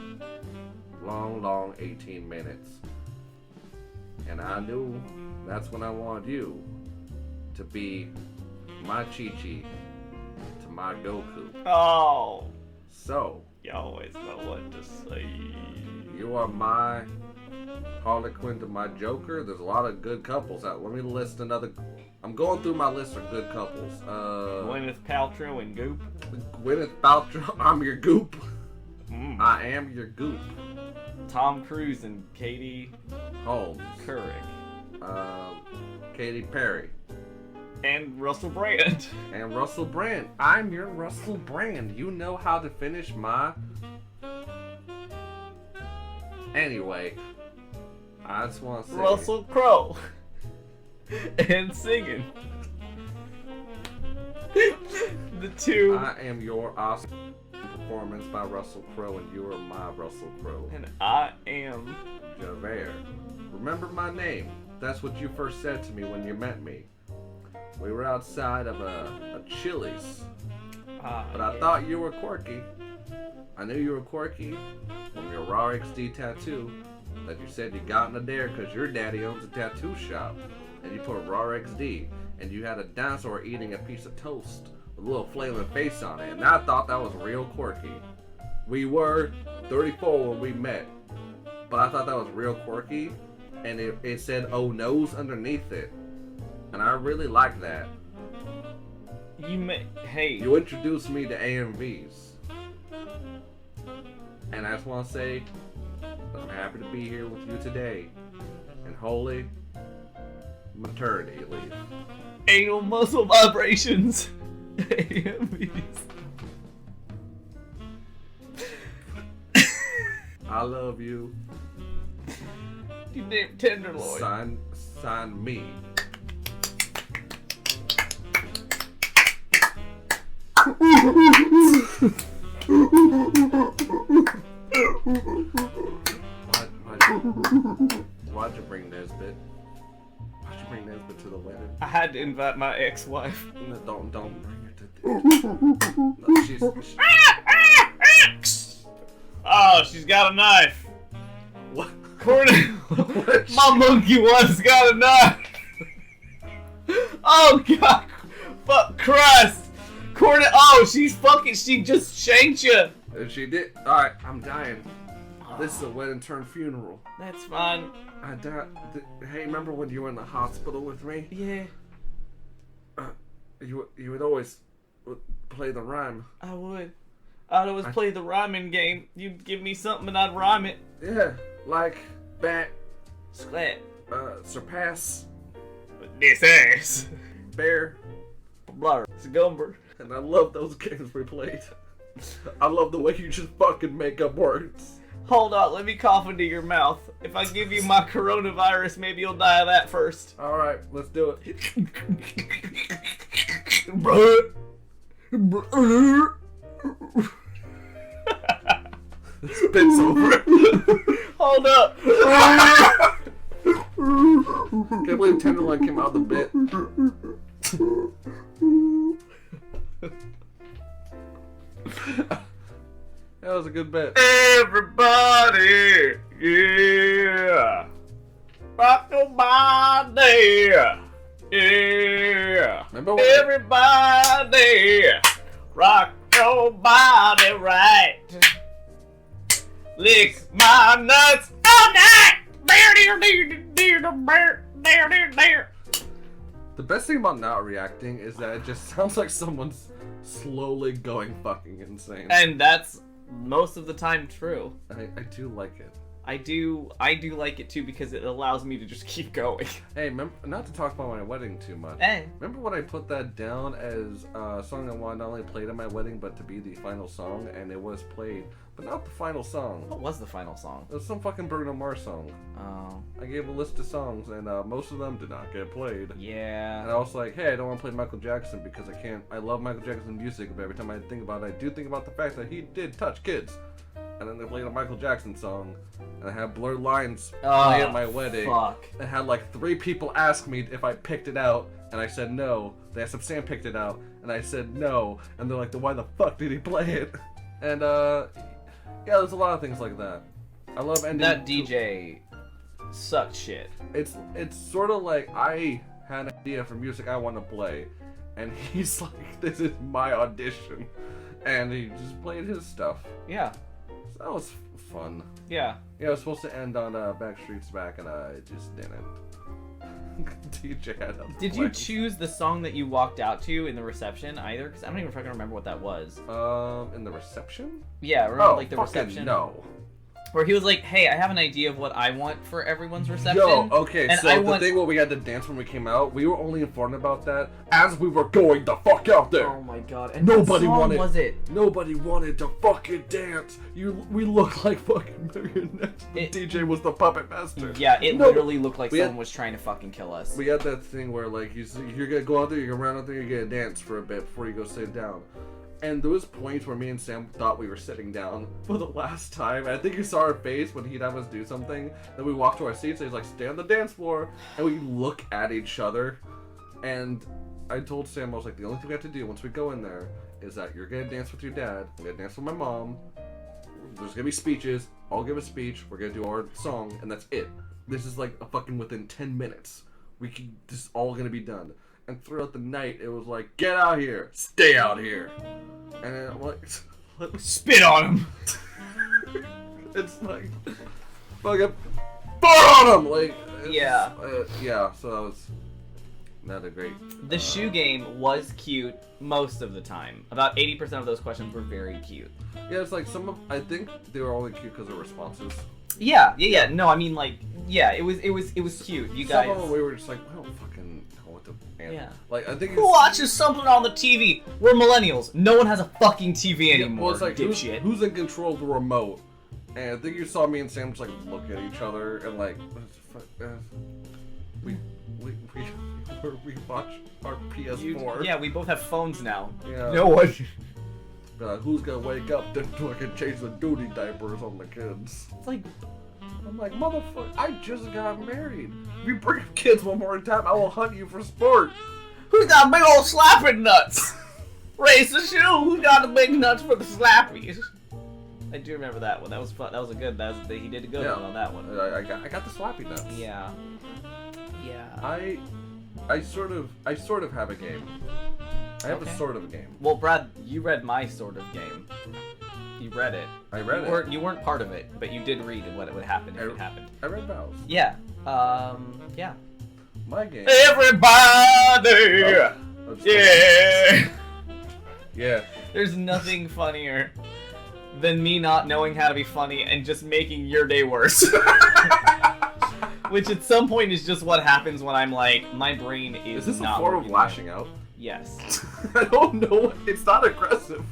S1: long 18 minutes. And I knew that's when I wanted you to be my Chi-Chi to my Goku.
S2: Oh.
S1: So,
S2: You always know what to say.
S1: you are my Harley Quinn to my Joker. There's a lot of good couples out. Let me list another. I'm going through my list of good couples.
S2: Gwyneth Paltrow and Goop.
S1: Gwyneth Paltrow, I'm your goop.
S2: Mm.
S1: I am your goop.
S2: Tom Cruise and Katie
S1: Holmes.
S2: Couric.
S1: Katy Perry.
S2: And Russell Brand.
S1: And Russell Brand. I'm your Russell Brand. You know how to finish my Anyway, I just want to say...
S2: Russell Crowe. And singing. The two.
S1: I am your Oscar performance by Russell Crowe, and you are my Russell Crowe.
S2: And I am
S1: Javert. Remember my name. That's what you first said to me when you met me. We were outside of a Chili's. But I thought you were quirky. I knew you were quirky from your Raw XD tattoo that you said you got in a dare because your daddy owns a tattoo shop. And you put a Raw XD. And you had a dinosaur eating a piece of toast with a little flaming face on it. And I thought that was real quirky. We were 34 when we met. But I thought that was real quirky. And it said, oh, nose underneath it. And I really like that.
S2: Hey.
S1: You introduced me to AMVs. And I just want to say, I'm happy to be here with you today. And holy maternity leave.
S2: Anal muscle vibrations. AMVs.
S1: I love you.
S2: You named Tenderloin.
S1: Sign me. Why'd you bring Nesbit? Why'd you bring Nesbit to the wedding?
S2: I had to invite my ex-wife.
S1: No, don't bring her to this. No, she's
S2: Oh, she's got a knife.
S1: what?
S2: Courtney, my monkey one's got a knife. Oh God, fuck Christ. Courtney, she just shanked you.
S1: And she did. Alright, I'm dying. This is a wedding turned funeral.
S2: That's fine.
S1: I died. Hey, remember when you were in the hospital with me?
S2: Yeah.
S1: You would always play the rhyme.
S2: I would. I'd always play the rhyming game. You'd give me something and I'd rhyme it.
S1: Yeah, like bat,
S2: Splat.
S1: surpass,
S2: This ass.
S1: bear,
S2: Blur. Scumber.
S1: and I love those games we played. I love the way you just fucking make up words.
S2: Hold on, let me cough into your mouth. If I give you my coronavirus, maybe you'll die of that first.
S1: Alright, let's do it. This bit's over.
S2: Hold up.
S1: Can't believe Tenderloin came out of the bit. That was a good bit.
S2: Everybody, yeah. Rock your body, yeah.
S1: Remember when
S2: Everybody, rock your body right. Lick my nuts all night.
S1: the best thing about not reacting is that it just sounds like someone's slowly going fucking insane.
S2: And that's most of the time true.
S1: I do like it.
S2: I do like it too because it allows me to just keep going.
S1: Hey, not to talk about my wedding too much.
S2: Hey.
S1: Remember when I put that down as a song I wanted not only played at my wedding, but to be the final song, and it was played, but not the final song.
S2: What was the final song?
S1: It was some fucking Bruno Mars song.
S2: Oh.
S1: I gave a list of songs, and most of them did not get played.
S2: Yeah.
S1: And I was like, hey, I don't want to play Michael Jackson because I can't. I love Michael Jackson's music, but every time I think about it, I do think about the fact that he did touch kids. And then they played a Michael Jackson song, and I had Blurred Lines play at my wedding.
S2: Fuck.
S1: I had like 3 people ask me if I picked it out, and I said no. They asked if Sam picked it out, and I said no. And they're like, then why the fuck did he play it? And yeah, there's a lot of things like that. I love ending.
S2: That DJ sucked shit.
S1: It's sort of like I had an idea for music I want to play, and he's like, this is my audition, and he just played his stuff.
S2: Yeah.
S1: So that was fun.
S2: Yeah.
S1: Yeah, it was supposed to end on Backstreet's Back, and it just didn't. DJ had other
S2: Did you
S1: plans.
S2: choose the song that you walked out to in the reception either? Because I don't even fucking remember what that was.
S1: In the reception?
S2: Yeah, remember
S1: Oh,
S2: like the
S1: fucking
S2: reception?
S1: no.
S3: where he was like, "Hey, I have an idea of what I want for everyone's reception."
S1: Yo, okay,
S3: and
S1: so the thing where we had to dance when we came out, we were only informed about that as we were going the fuck out there.
S3: Oh my god! And
S1: Nobody
S3: what song
S1: wanted.
S3: was it?
S1: Nobody wanted to fucking dance. We looked like fucking marionettes. The DJ was the puppet master.
S3: Yeah, it literally looked like someone was trying to fucking kill us.
S1: We had that thing where like you're gonna go out there, you're gonna run out there, you're gonna dance for a bit before you go sit down. And there was points where me and Sam thought we were sitting down for the last time. And I think you saw our face when he'd have us do something. Then we walked to our seats and he's like, "Stay on the dance floor." And we look at each other. And I told Sam, I was like, the only thing we have to do once we go in there is that you're gonna dance with your dad, I'm gonna dance with my mom. There's gonna be speeches. I'll give a speech. We're gonna do our song, and that's it. This is like a fucking within 10 minutes. This is all gonna be done. And throughout the night, it was like, get out here, stay out here. And then I'm like,
S3: Spit on him.
S1: It's like, fucking, fart on him. Like,
S3: Yeah.
S1: Yeah. So that was not a great.
S3: The shoe game was cute most of the time. About 80% of those questions were very cute.
S1: Yeah, it's like I think they were only cute because of responses.
S3: Yeah. No, I mean like, yeah, it was cute. You guys.
S1: Some of them we were just like, we don't fucking know what to answer.
S3: Yeah.
S1: Like I think.
S3: Who watches something on the TV? We're millennials. No one has a fucking TV anymore.
S1: Well, it's like
S3: dipshit.
S1: who's in control of the remote? And I think you saw me and Sam just like look at each other and like, we watch our PS4.
S3: Yeah, we both have phones now.
S1: Yeah.
S3: No one.
S1: Who's gonna wake up to fucking change the duty diapers on the kids?
S3: It's like,
S1: I'm like, motherfucker, I just got married. If you bring kids one more time, I will hunt you for sport.
S3: who's got big old slapping nuts? Raise the shoe. Who got the big nuts for the slappies? I do remember that one. That was fun. That was a good. He did a good one on that one.
S1: I got the slappy nuts.
S3: Yeah.
S1: I sort of have a game. I have a sort of a game.
S3: Well, Brad, you read my sort of game. You read it.
S1: I read it.
S3: You weren't part of it, but you did read what would happen if it happened.
S1: I read Vows.
S3: Yeah. Yeah.
S1: My game.
S3: Everybody! Yeah!
S1: Yeah.
S3: There's nothing funnier than me not knowing how to be funny and just making your day worse. Which at some point is just what happens when I'm like, my brain is
S1: this
S3: not
S1: a form of
S3: working
S1: lashing
S3: right.
S1: out?
S3: Yes.
S1: I don't know. It's not aggressive.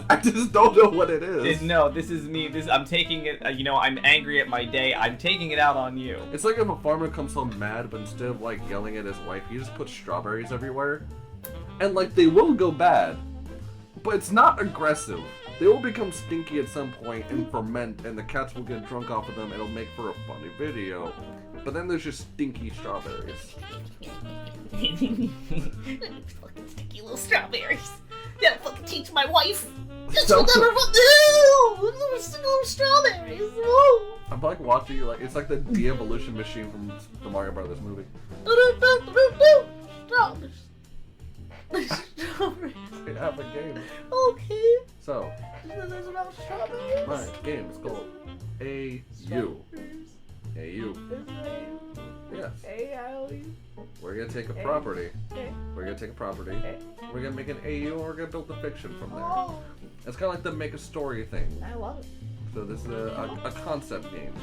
S1: I just don't know what it is.
S3: No, this is me. I'm taking it. I'm angry at my day. I'm taking it out on you.
S1: It's like if a farmer comes home mad, but instead of like yelling at his wife, he just puts strawberries everywhere, and like they will go bad, but it's not aggressive. They will become stinky at some point and ferment, and the cats will get drunk off of them. It'll make for a funny video. But then there's just stinky strawberries.
S4: Fucking sticky little strawberries. Gotta fucking teach my wife. This will
S1: Don't-
S4: never fucking little sticky little strawberries. Woo.
S1: I'm like watching you, like it's like the de-evolution machine from the Mario Brothers movie.
S4: Strawberries. Strawberries.
S1: We have a game.
S4: Okay.
S1: So,
S4: There's about strawberries.
S1: my game is called AU. AU. Yes. We're gonna take a property. We're gonna take a property. We're gonna make an AU and we're gonna build the fiction from there.
S4: Oh,
S1: It's kind of like the make a story thing.
S4: I love it.
S1: So this is a concept game.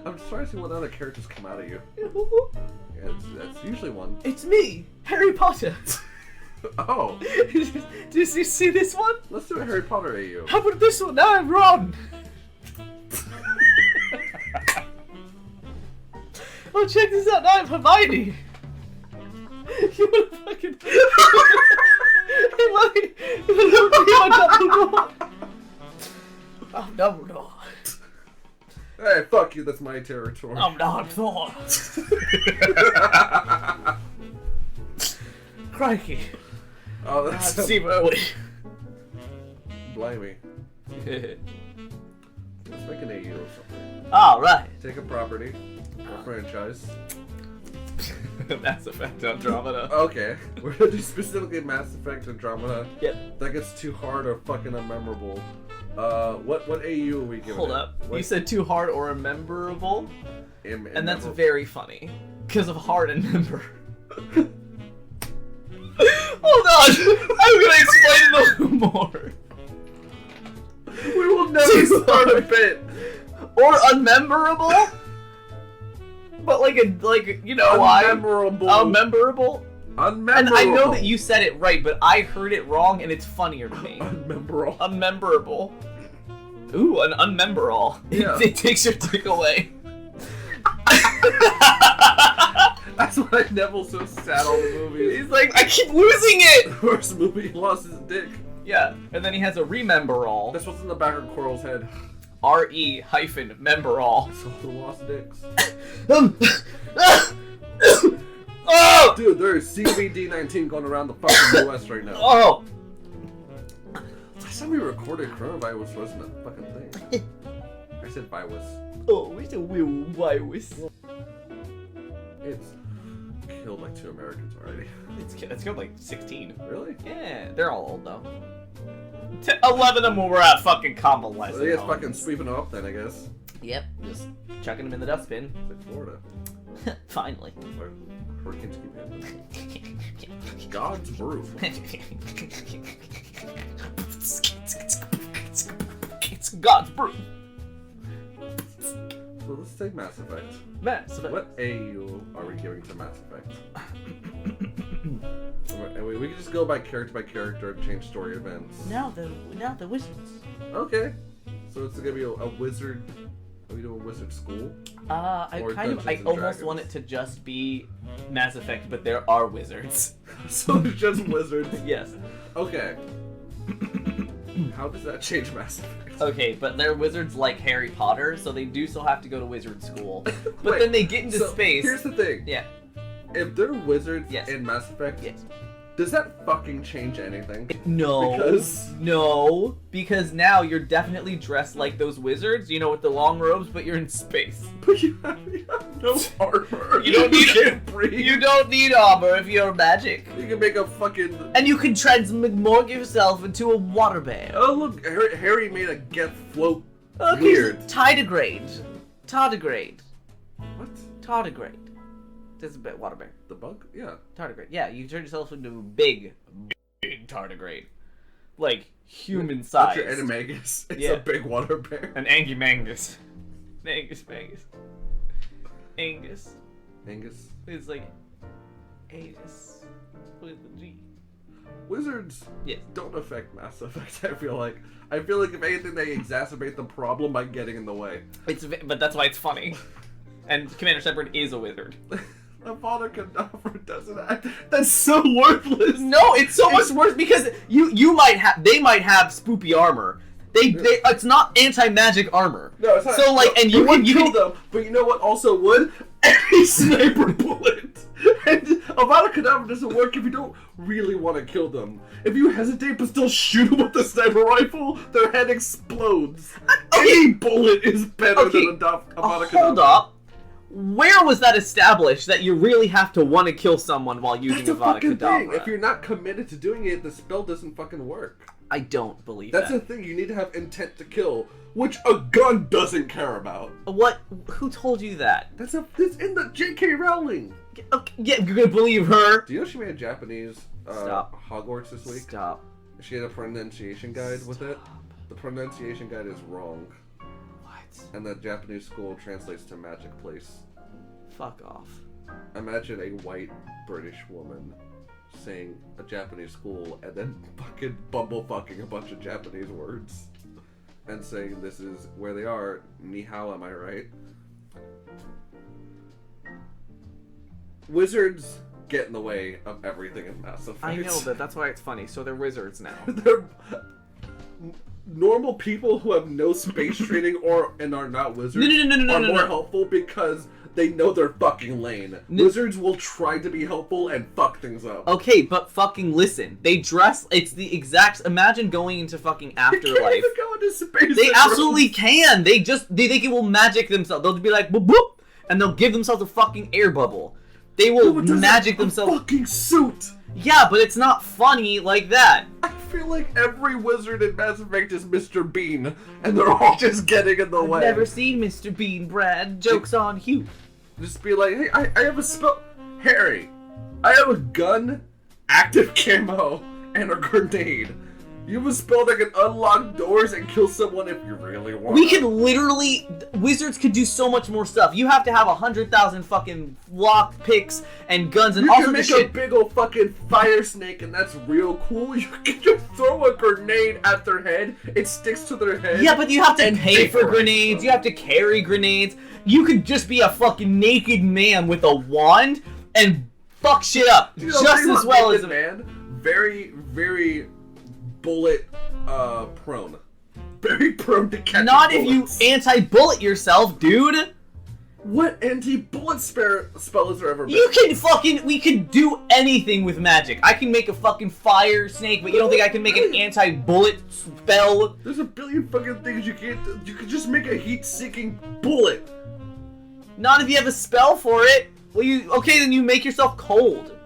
S1: I'm just trying to see what other characters come out of you. Yeah, that's usually one.
S3: It's me, Harry Potter.
S1: Oh,
S3: Did you see this one?
S1: let's do a Harry Potter AU.
S3: How about this one? Now I'm Ron. Oh, check this out. Now I'm Hermione. You wanna fucking... I'm Dumbledore.
S1: Hey, fuck you. That's my territory.
S3: I'm not Thor. Crikey.
S1: Oh, that's
S3: Steve Irwin.
S1: blimey. Let's make an AU or something.
S3: Alright.
S1: Take a property, a franchise.
S3: Mass Effect Andromeda.
S1: Okay, we're gonna do specifically Mass Effect Andromeda.
S3: Yep.
S1: That gets too hard or fucking unmemorable. What AU are we giving
S3: Hold
S1: it?
S3: up.
S1: What
S3: You said too hard or memorable, and that's
S1: immemorable?
S3: very funny. Because of hard and member. Hold on! I'm gonna explain it a little more.
S1: Don't never start a bit.
S3: Or unmemorable? But you know why?
S1: Unmemorable.
S3: Unmemorable?
S1: Unmemorable.
S3: And I know that you said it right, but I heard it wrong, and it's funnier to me.
S1: Unmemorable.
S3: Unmemorable. Ooh, an unmemorable.
S1: Yeah.
S3: It takes your dick away.
S1: That's why Neville's so sad all the movies.
S3: He's like, I keep losing it!
S1: First movie, he lost his dick.
S3: Yeah, and then he has a remember-all.
S1: That's what's in the back of Coral's head.
S3: R-E-member-all.
S1: So the lost dicks.
S3: Oh!
S1: Dude, there's CBD-19 going around the fucking US right now.
S3: Oh!
S1: Last time we recorded, coronavirus wasn't a fucking thing. I said virus.
S3: Oh, it's a weird virus.
S1: It's killed like 2 Americans already.
S3: It's killed like 16.
S1: Really?
S3: Yeah, they're all old though. 11 of them were at fucking convalescent.
S1: So they just
S3: homes.
S1: fucking sweeping them up then, I guess.
S3: Yep, just chucking them in the dustbin.
S1: It's like Florida.
S3: Finally.
S1: Where hurricanes keep hitting. God's brew.
S3: It's God's brew.
S1: So let's take Mass Effect.
S3: Mass Effect.
S1: What AU are we giving to Mass Effect? And we can just go by character and change story events.
S4: Now the wizards.
S1: Okay. So it's gonna be a wizard. Are we doing wizard school?
S3: I
S1: Or
S3: kind of, I
S1: Dungeons and
S3: almost
S1: Dragons.
S3: want it to just be Mass Effect, but there are wizards.
S1: So it's just wizards.
S3: Yes.
S1: Okay. How does that change Mass Effect?
S3: Okay, but they're wizards like Harry Potter, so they do still have to go to wizard school. But
S1: Wait,
S3: then they get into
S1: so
S3: space.
S1: Here's the thing.
S3: Yeah.
S1: If they're wizards
S3: Yes.
S1: in Mass Effect,
S3: Yes.
S1: does that fucking change anything?
S3: No. Because now you're definitely dressed like those wizards, you know, with the long robes, but you're in space.
S1: But you have no armor.
S3: You don't need-
S1: can't breathe.
S3: You don't need armor if you're magic.
S1: You can make a fucking.
S3: And you can transmorg yourself into a water bear.
S1: Oh look, Harry made a get float.
S3: Okay,
S1: Weird.
S3: Tardigrade. Tardigrade.
S1: What?
S3: Tardigrade. There's a bit water bear.
S1: The bug? Yeah.
S3: Tardigrade. Yeah, you turn yourself into a big tardigrade. Like, human size.
S1: What's your animagus? It's
S3: Yeah.
S1: a big water bear.
S3: An Angus. Angus. Angus.
S1: Angus.
S3: It's like Angus with a G.
S1: Wizards
S3: Yes.
S1: don't affect Mass Effect, I feel like. I feel like if anything, they exacerbate the problem by getting in the way.
S3: But that's why it's funny. And Commander Shepard is a wizard.
S1: The father cadaver doesn't act. That's so worthless.
S3: No, it's so much worse because they might have spoopy armor. They it's not anti-magic armor.
S1: No, it's not.
S3: So like,
S1: no,
S3: and you
S1: would
S3: can
S1: kill them, but you know what also would? Any sniper bullet. And Avada Kedavra doesn't work if you don't really want to kill them. If you hesitate but still shoot them with the sniper rifle, their head explodes. Any bullet is better than Avada Kedavra.
S3: Hold up. Where was that established that you really have to want to kill someone while using
S1: That's a
S3: Avada
S1: fucking thing.
S3: Kedavra?
S1: If you're not committed to doing it, the spell doesn't fucking work.
S3: I don't believe
S1: That's the
S3: that.
S1: thing. You need to have intent to kill, which a gun doesn't care about.
S3: What? Who told you that?
S1: That's in the J.K. Rowling.
S3: Okay, yeah, you're gonna believe her?
S1: Do you know she made a Japanese
S3: Stop.
S1: Hogwarts this week?
S3: Stop.
S1: She had a pronunciation guide with it. The pronunciation guide is wrong,
S3: What?
S1: and the Japanese school translates to magic place.
S3: Fuck off.
S1: Imagine a white British woman saying a Japanese school and then fucking bumblefucking a bunch of Japanese words and saying this is where they are. Ni hao, am I right? Wizards get in the way of everything in Mass Effect.
S3: I know, but that's why it's funny. So they're wizards now.
S1: They're normal people who have no space training and are not wizards
S3: No,
S1: are more helpful because they know their fucking lane. Wizards will try to be helpful and fuck things up.
S3: Okay, but fucking listen. They dress. It's the exact. Imagine going into fucking
S1: They can't
S3: afterlife.
S1: even go into space.
S3: They
S1: in
S3: absolutely
S1: rooms.
S3: can. They will magic themselves. They'll be like boop boop, and they'll give themselves a fucking air bubble. They will
S1: No, it doesn't
S3: magic
S1: have a
S3: themselves.
S1: fucking suit.
S3: Yeah, but it's not funny like that.
S1: I feel like every wizard in Mass Effect is Mr. Bean, and they're all just getting in the way.
S3: Never seen Mr. Bean, Brad. Joke's on you.
S1: Just be like, hey, I have a spell. Harry, I have a gun, active camo, and a grenade. You have a spell that can unlock doors and kill someone if you really want.
S3: We could literally, wizards could do so much more stuff. You have to have 100,000 fucking lock picks and guns and
S1: you
S3: all
S1: can
S3: sorts
S1: make
S3: of shit.
S1: a big old fucking fire snake, and that's real cool. You can just throw a grenade at their head. It sticks to their head.
S3: Yeah, but you have to
S1: and
S3: pay for
S1: vaporize
S3: grenades.
S1: them.
S3: You have to carry grenades. You could just be a fucking naked man with a wand and fuck shit up
S1: You know,
S3: just
S1: pretty
S3: as well
S1: much
S3: as
S1: a man. Very, very bullet prone. Very prone to catch
S3: Not if
S1: bullets.
S3: you anti-bullet yourself, dude.
S1: What anti-bullet spell has there ever been?
S3: We can do anything with magic. I can make a fucking fire snake, but you don't think I can make an anti-bullet spell?
S1: There's a billion fucking things you can't do. You could just make a heat-seeking bullet.
S3: Not if you have a spell for it. Well, then you make yourself cold.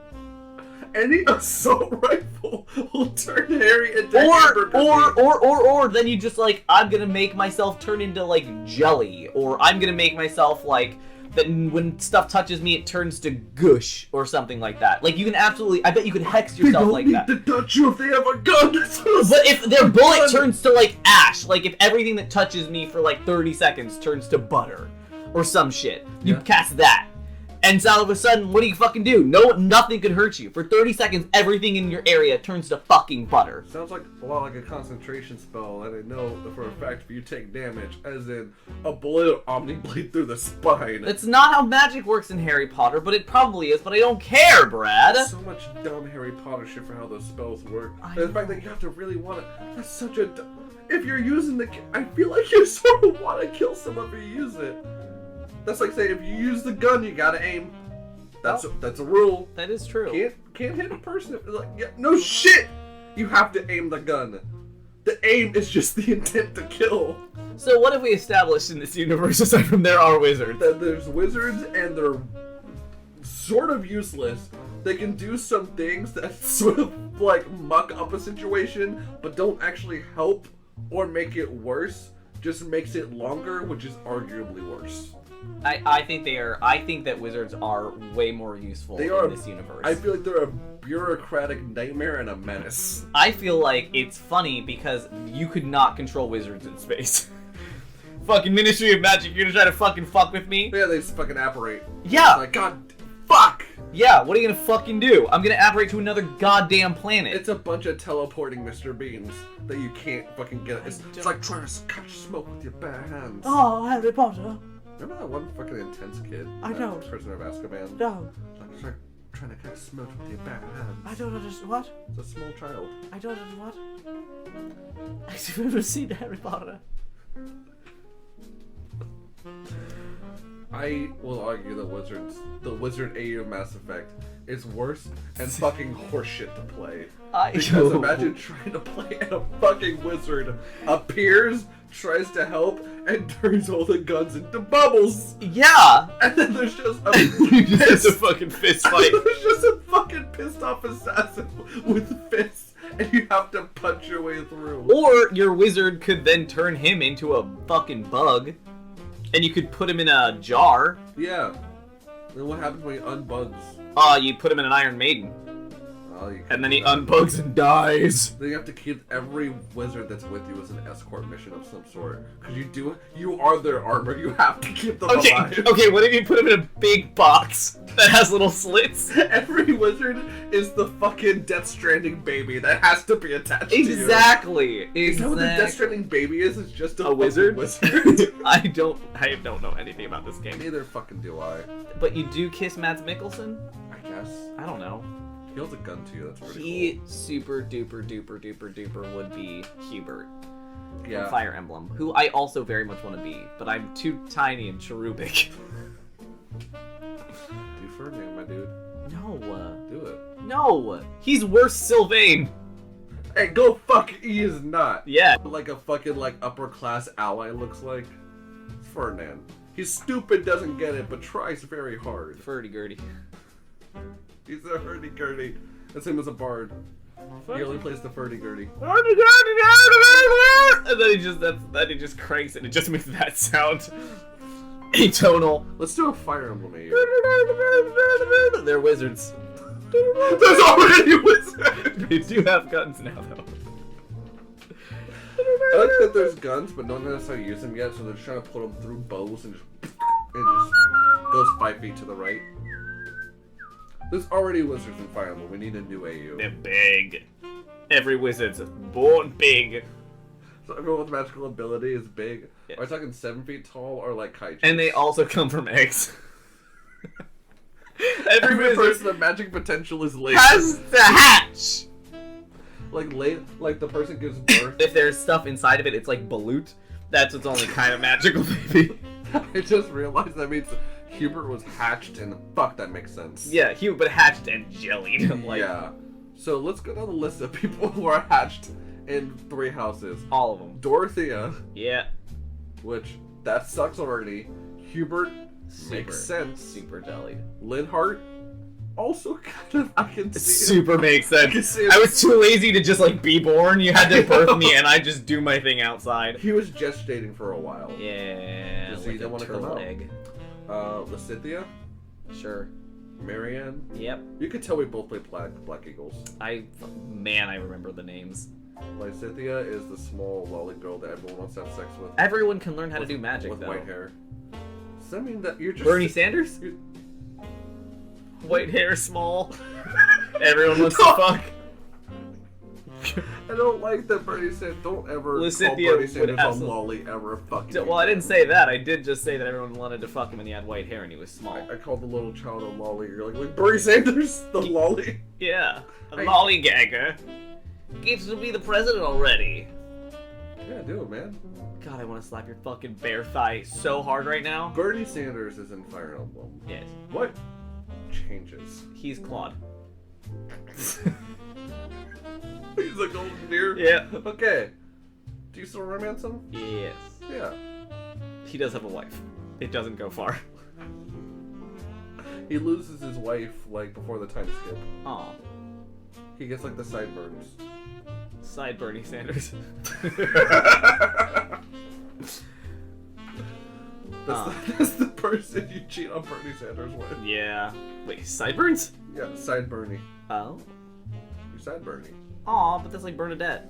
S1: Any assault rifle will turn Harry into hamburger meat.
S3: Or then you just like, I'm gonna make myself turn into like jelly, or I'm gonna make myself like that when stuff touches me it turns to gush or something like that. Like you can absolutely, I bet you could hex
S1: They
S3: yourself
S1: don't
S3: like
S1: need
S3: that.
S1: to touch you if they have a gun.
S3: But if their bullet turns to like ash, like if everything that touches me for like 30 seconds turns to butter or some shit, you
S1: Yeah.
S3: cast that. And so all of a sudden, what do you fucking do? Nothing could hurt you. For 30 seconds, everything in your area turns to fucking butter.
S1: Sounds like a lot like a concentration spell, and I know that for a fact if you take damage, as in a bullet or omni blade through the spine.
S3: That's not how magic works in Harry Potter, but it probably is, but I don't care, Brad.
S1: So much dumb Harry Potter shit for how those spells work.
S3: I
S1: And the fact
S3: know.
S1: that you have to really want it. That's such a. If you're using the. I feel like you sort of want to kill someone if you use it. That's like saying if you use the gun, you gotta aim. That's a rule.
S3: That is true.
S1: Can't hit a person if like yeah, no shit. You have to aim the gun. The aim is just the intent to kill.
S3: So what have we established in this universe aside from there are wizards?
S1: That there's wizards and they're sort of useless. They can do some things that sort of like muck up a situation, but don't actually help or make it worse. Just makes it longer, which is arguably worse.
S3: I think they are. I think that wizards are way more useful
S1: They
S3: in
S1: are.
S3: this universe.
S1: I feel like they're a bureaucratic nightmare and a menace.
S3: I feel like it's funny because you could not control wizards in space. Fucking Ministry of Magic, you're gonna try to fucking fuck with me?
S1: Yeah, they just fucking apparate.
S3: Yeah.
S1: It's like, God, fuck!
S3: Yeah, what are you gonna fucking do? I'm gonna apparate to another goddamn planet.
S1: It's a bunch of teleporting Mr. Beans that you can't fucking get. It's like trying to catch smoke with your bare hands.
S3: Oh, Harry Potter.
S1: Remember that one fucking intense kid?
S3: I
S1: That
S3: don't.
S1: Prisoner of Azkaban?
S3: No,
S1: Like, it's like trying to catch smoke with your bare hands.
S3: I don't understand. What?
S1: It's a small child.
S3: I don't understand. What? I've never seen Harry Potter.
S1: I will argue the Wizard AU of Mass Effect is worse and fucking horseshit to play. Because imagine trying to play and a fucking wizard appears, tries to help, and turns all the guns into bubbles.
S3: Yeah.
S1: And then there's just a
S3: It's a fucking fist fight.
S1: There's just a fucking pissed off assassin with fists, and you have to punch your way through.
S3: Or your wizard could then turn him into a fucking bug, and you could put him in a jar.
S1: Yeah. Then what happens when he unbugs?
S3: You put him in an Iron Maiden,
S1: Oh, you
S3: and then he
S1: can't do that.
S3: unbugs and dies.
S1: Then you have to keep every wizard that's with you as an escort mission of some sort. Because you are their armor. You have to keep them alive.
S3: Okay, what if you put him in a big box that has little slits?
S1: Every wizard is the fucking Death Stranding baby that has to be attached to you.
S3: Exactly.
S1: Is that what the Death Stranding baby is? It's just a
S3: wizard?
S1: wizard.
S3: I don't know anything about this game.
S1: Neither fucking do I.
S3: But you do kiss Mads Mikkelsen?
S1: I guess.
S3: I don't know.
S1: He holds a gun to you. That's pretty
S3: He super duper would be Hubert
S1: cool.
S3: from
S1: Yeah.
S3: Fire Emblem, who I also very much want to be, but I'm too tiny and cherubic.
S1: Do Ferdinand, my dude.
S3: No.
S1: Do it.
S3: No. He's worse Sylvain.
S1: Hey, go fuck. He is not.
S3: Yeah.
S1: Like a fucking upper class ally looks like. It's Ferdinand. He's stupid, doesn't get it, but tries very hard.
S3: Furdy-gurdy.
S1: He's a hurdy-gurdy. That's him as a bard. He only plays the furdy-gurdy.
S3: And then he just cranks it. It just makes that sound. Atonal.
S1: Let's do a Fire Emblem here.
S3: They're wizards.
S1: There's already a wizard!
S3: They do have guns now, though.
S1: I like that there's guns, but no one knows how to use them yet, so they're trying to put them through bows and just goes 5 feet to the right. There's already wizards in Fire Emblem. We need a new AU.
S3: They're big. Every wizard's born big.
S1: So everyone with magical ability is big.
S3: Yeah.
S1: Are we talking 7 feet tall or like kaiju?
S3: And they also come from eggs. Every
S1: Every
S3: wizard
S1: person of magic potential is later.
S3: has to hatch.
S1: Like the person gives birth.
S3: If there's stuff inside of it, it's like balut. That's its only kind of magical baby.
S1: I just realized that means Hubert was hatched, and fuck, that makes sense.
S3: Yeah, but hatched and jellied. Like,
S1: yeah. So let's go down the list of people who are hatched in 3 houses.
S3: all of them.
S1: Dorothea,
S3: Yeah.
S1: which that sucks already. Hubert makes sense.
S3: Super jellied.
S1: Linhart, also kind of, I can see it.
S3: Super makes
S1: I can
S3: sense.
S1: see it.
S3: I was too lazy to just like be born. You had to birth me, and I just do my thing outside.
S1: He was gestating for a while.
S3: Yeah.
S1: So you don't wanna come
S3: turtle
S1: out.
S3: egg.
S1: Lysithea,
S3: Sure.
S1: Marianne.
S3: Yep.
S1: You could tell we both play Black Eagles.
S3: I remember the names.
S1: Lysithea is the small lolly girl that everyone wants to have sex with.
S3: Everyone can learn how to do magic
S1: with
S3: though.
S1: white hair. Does that mean that you're just
S3: Bernie Sanders?
S1: you're-
S3: White hair, small. Everyone wants to fuck.
S1: I don't like that Bernie said. Don't ever
S3: Lysithea
S1: call Bernie
S3: would
S1: Sanders on
S3: absolutely-
S1: lolly ever fucking.
S3: Well, I didn't say that. I did just say that everyone wanted to fuck him and he had white hair and he was small.
S1: I called the little child a lolly. You're like Bernie Sanders, the lolly.
S3: Yeah. A
S1: I-
S3: lollygagger. Gets to be the president already.
S1: Yeah, do it, man.
S3: God, I want to slap your fucking bare thigh so hard right now.
S1: Bernie Sanders is in Fire Emblem.
S3: Yes.
S1: What changes?
S3: He's Claude.
S1: He's a golden deer.
S3: Yeah.
S1: Okay. Do you still romance him?
S3: Yes.
S1: Yeah.
S3: He does have a wife. It doesn't go far.
S1: He loses his wife like before the time skip.
S3: Aw.
S1: He gets like the sideburns.
S3: Side Bernie Sanders.
S1: That's the person you cheat on Bernie Sanders with.
S3: Yeah. Wait, sideburns?
S1: Yeah, side Bernie.
S3: Oh.
S1: You're side Bernie.
S3: Aw, but that's like Bernadette.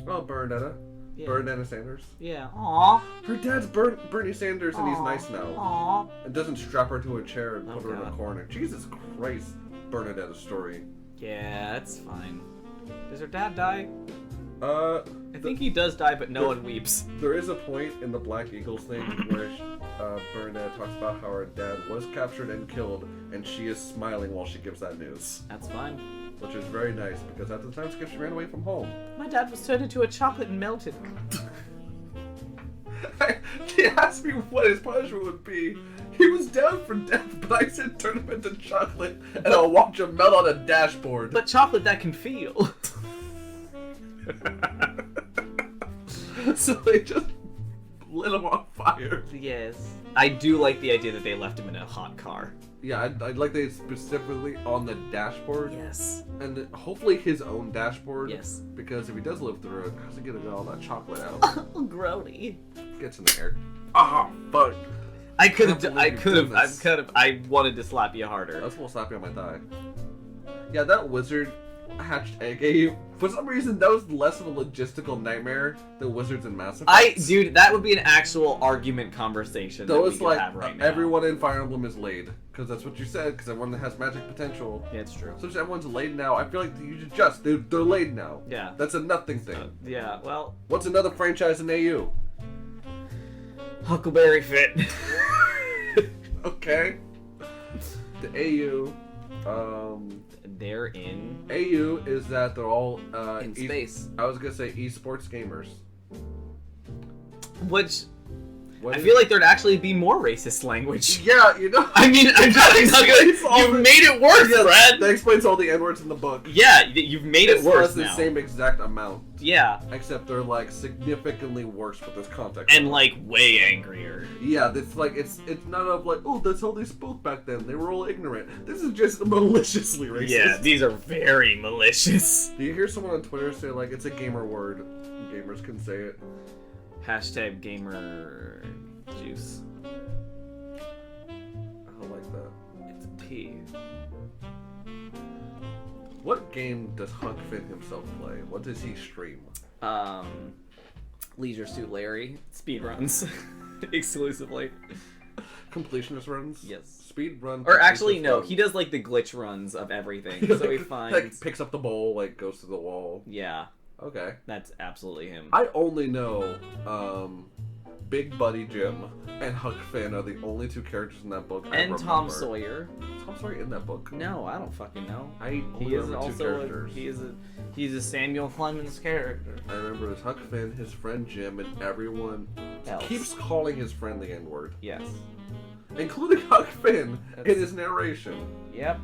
S1: Oh, Bernadetta.
S3: Yeah.
S1: Bernadetta Sanders.
S3: Yeah. Aw.
S1: Her dad's Bernie Sanders, and he's nice now.
S3: Aw.
S1: And doesn't strap her to a chair and
S3: Oh,
S1: put her in a
S3: God.
S1: corner. Jesus Christ, Bernadetta's story.
S3: Yeah, that's fine. Does her dad die?
S1: I
S3: I think he does die, but no one weeps.
S1: There is a point in the Black Eagles thing where Bernadette talks about how her dad was captured and killed, and she is smiling while she gives that news,
S3: That's fine.
S1: which is very nice because at the time skip she ran away from home.
S3: My dad was turned into a chocolate and melted.
S1: He asked me what his punishment would be. He was down for death, but I said turn him into chocolate, and I'll watch him melt on a dashboard.
S3: But chocolate that can feel.
S1: So they just lit him on fire.
S3: Yes. I do like the idea that they left him in a hot car.
S1: Yeah, I'd like they specifically on the dashboard.
S3: Yes.
S1: And hopefully his own dashboard.
S3: Yes.
S1: Because if he does live through it, how's he gonna get all that chocolate out?
S3: Grody.
S1: Gets in the air. Ah, fuck.
S3: I could have.
S1: Can't
S3: I
S1: believe
S3: could
S1: you
S3: have.
S1: did
S3: I
S1: this.
S3: could have. I wanted to slap you harder.
S1: That's a little slappy on my thigh. Yeah, that wizard hatched egg AU. For some reason, that was less of a logistical nightmare than wizards in Mass Effect.
S3: Dude, that would be an actual argument conversation that we
S1: Those
S3: could
S1: like
S3: have right now.
S1: everyone in Fire Emblem is laid because that's what you said. Because everyone that has magic potential.
S3: Yeah, it's true.
S1: So just everyone's laid now. I feel like you should just they're laid now.
S3: Yeah.
S1: That's a nothing thing.
S3: Yeah. Well,
S1: What's another franchise in AU?
S3: Huckleberry Fit.
S1: Okay. The AU.
S3: They're in
S1: AU is that they're all
S3: in space,
S1: I was gonna say esports gamers.
S3: which
S1: What
S3: I
S1: is-
S3: feel like there'd actually be more racist language.
S1: Yeah, you know.
S3: I mean, I'm not
S1: Explains all
S3: You've
S1: the-
S3: made it worse,
S1: Yeah,
S3: Brad.
S1: that explains all the N-words in the book.
S3: Yeah, you've made it
S1: It's
S3: worse
S1: less the
S3: now.
S1: same exact amount,
S3: Yeah,
S1: except they're like significantly worse with this context.
S3: and like way angrier.
S1: Yeah, it's like it's none of like, oh, that's how they spoke back then. They were all ignorant. This is just maliciously racist.
S3: Yeah, these are very malicious.
S1: Do you hear someone on Twitter say like it's a gamer word? Gamers can say it.
S3: Hashtag gamer juice.
S1: I don't like that.
S3: It's P.
S1: What game does Huck Finn himself play? What does he stream?
S3: Leisure Suit Larry speedruns exclusively.
S1: Completionist runs.
S3: Yes.
S1: Speed run.
S3: Or actually,
S1: completionist
S3: no.
S1: runs.
S3: He does like the glitch runs of everything. So he finds.
S1: Like picks up the bowl, like goes to the wall.
S3: Yeah,
S1: Okay.
S3: that's absolutely him.
S1: I only know Big Buddy Jim and Huck Finn are the only two characters in that book. I
S3: And Tom
S1: remember.
S3: Sawyer.
S1: Is Tom Sawyer in that book?
S3: No, I don't fucking know.
S1: I only
S3: He is
S1: remember two
S3: also
S1: characters.
S3: he's a Samuel Clemens character.
S1: I remember it was Huck Finn, his friend Jim, and everyone
S3: Else.
S1: keeps calling his friend the N-word,
S3: Yes.
S1: including Huck Finn
S3: That's-
S1: in his narration.
S3: Yep.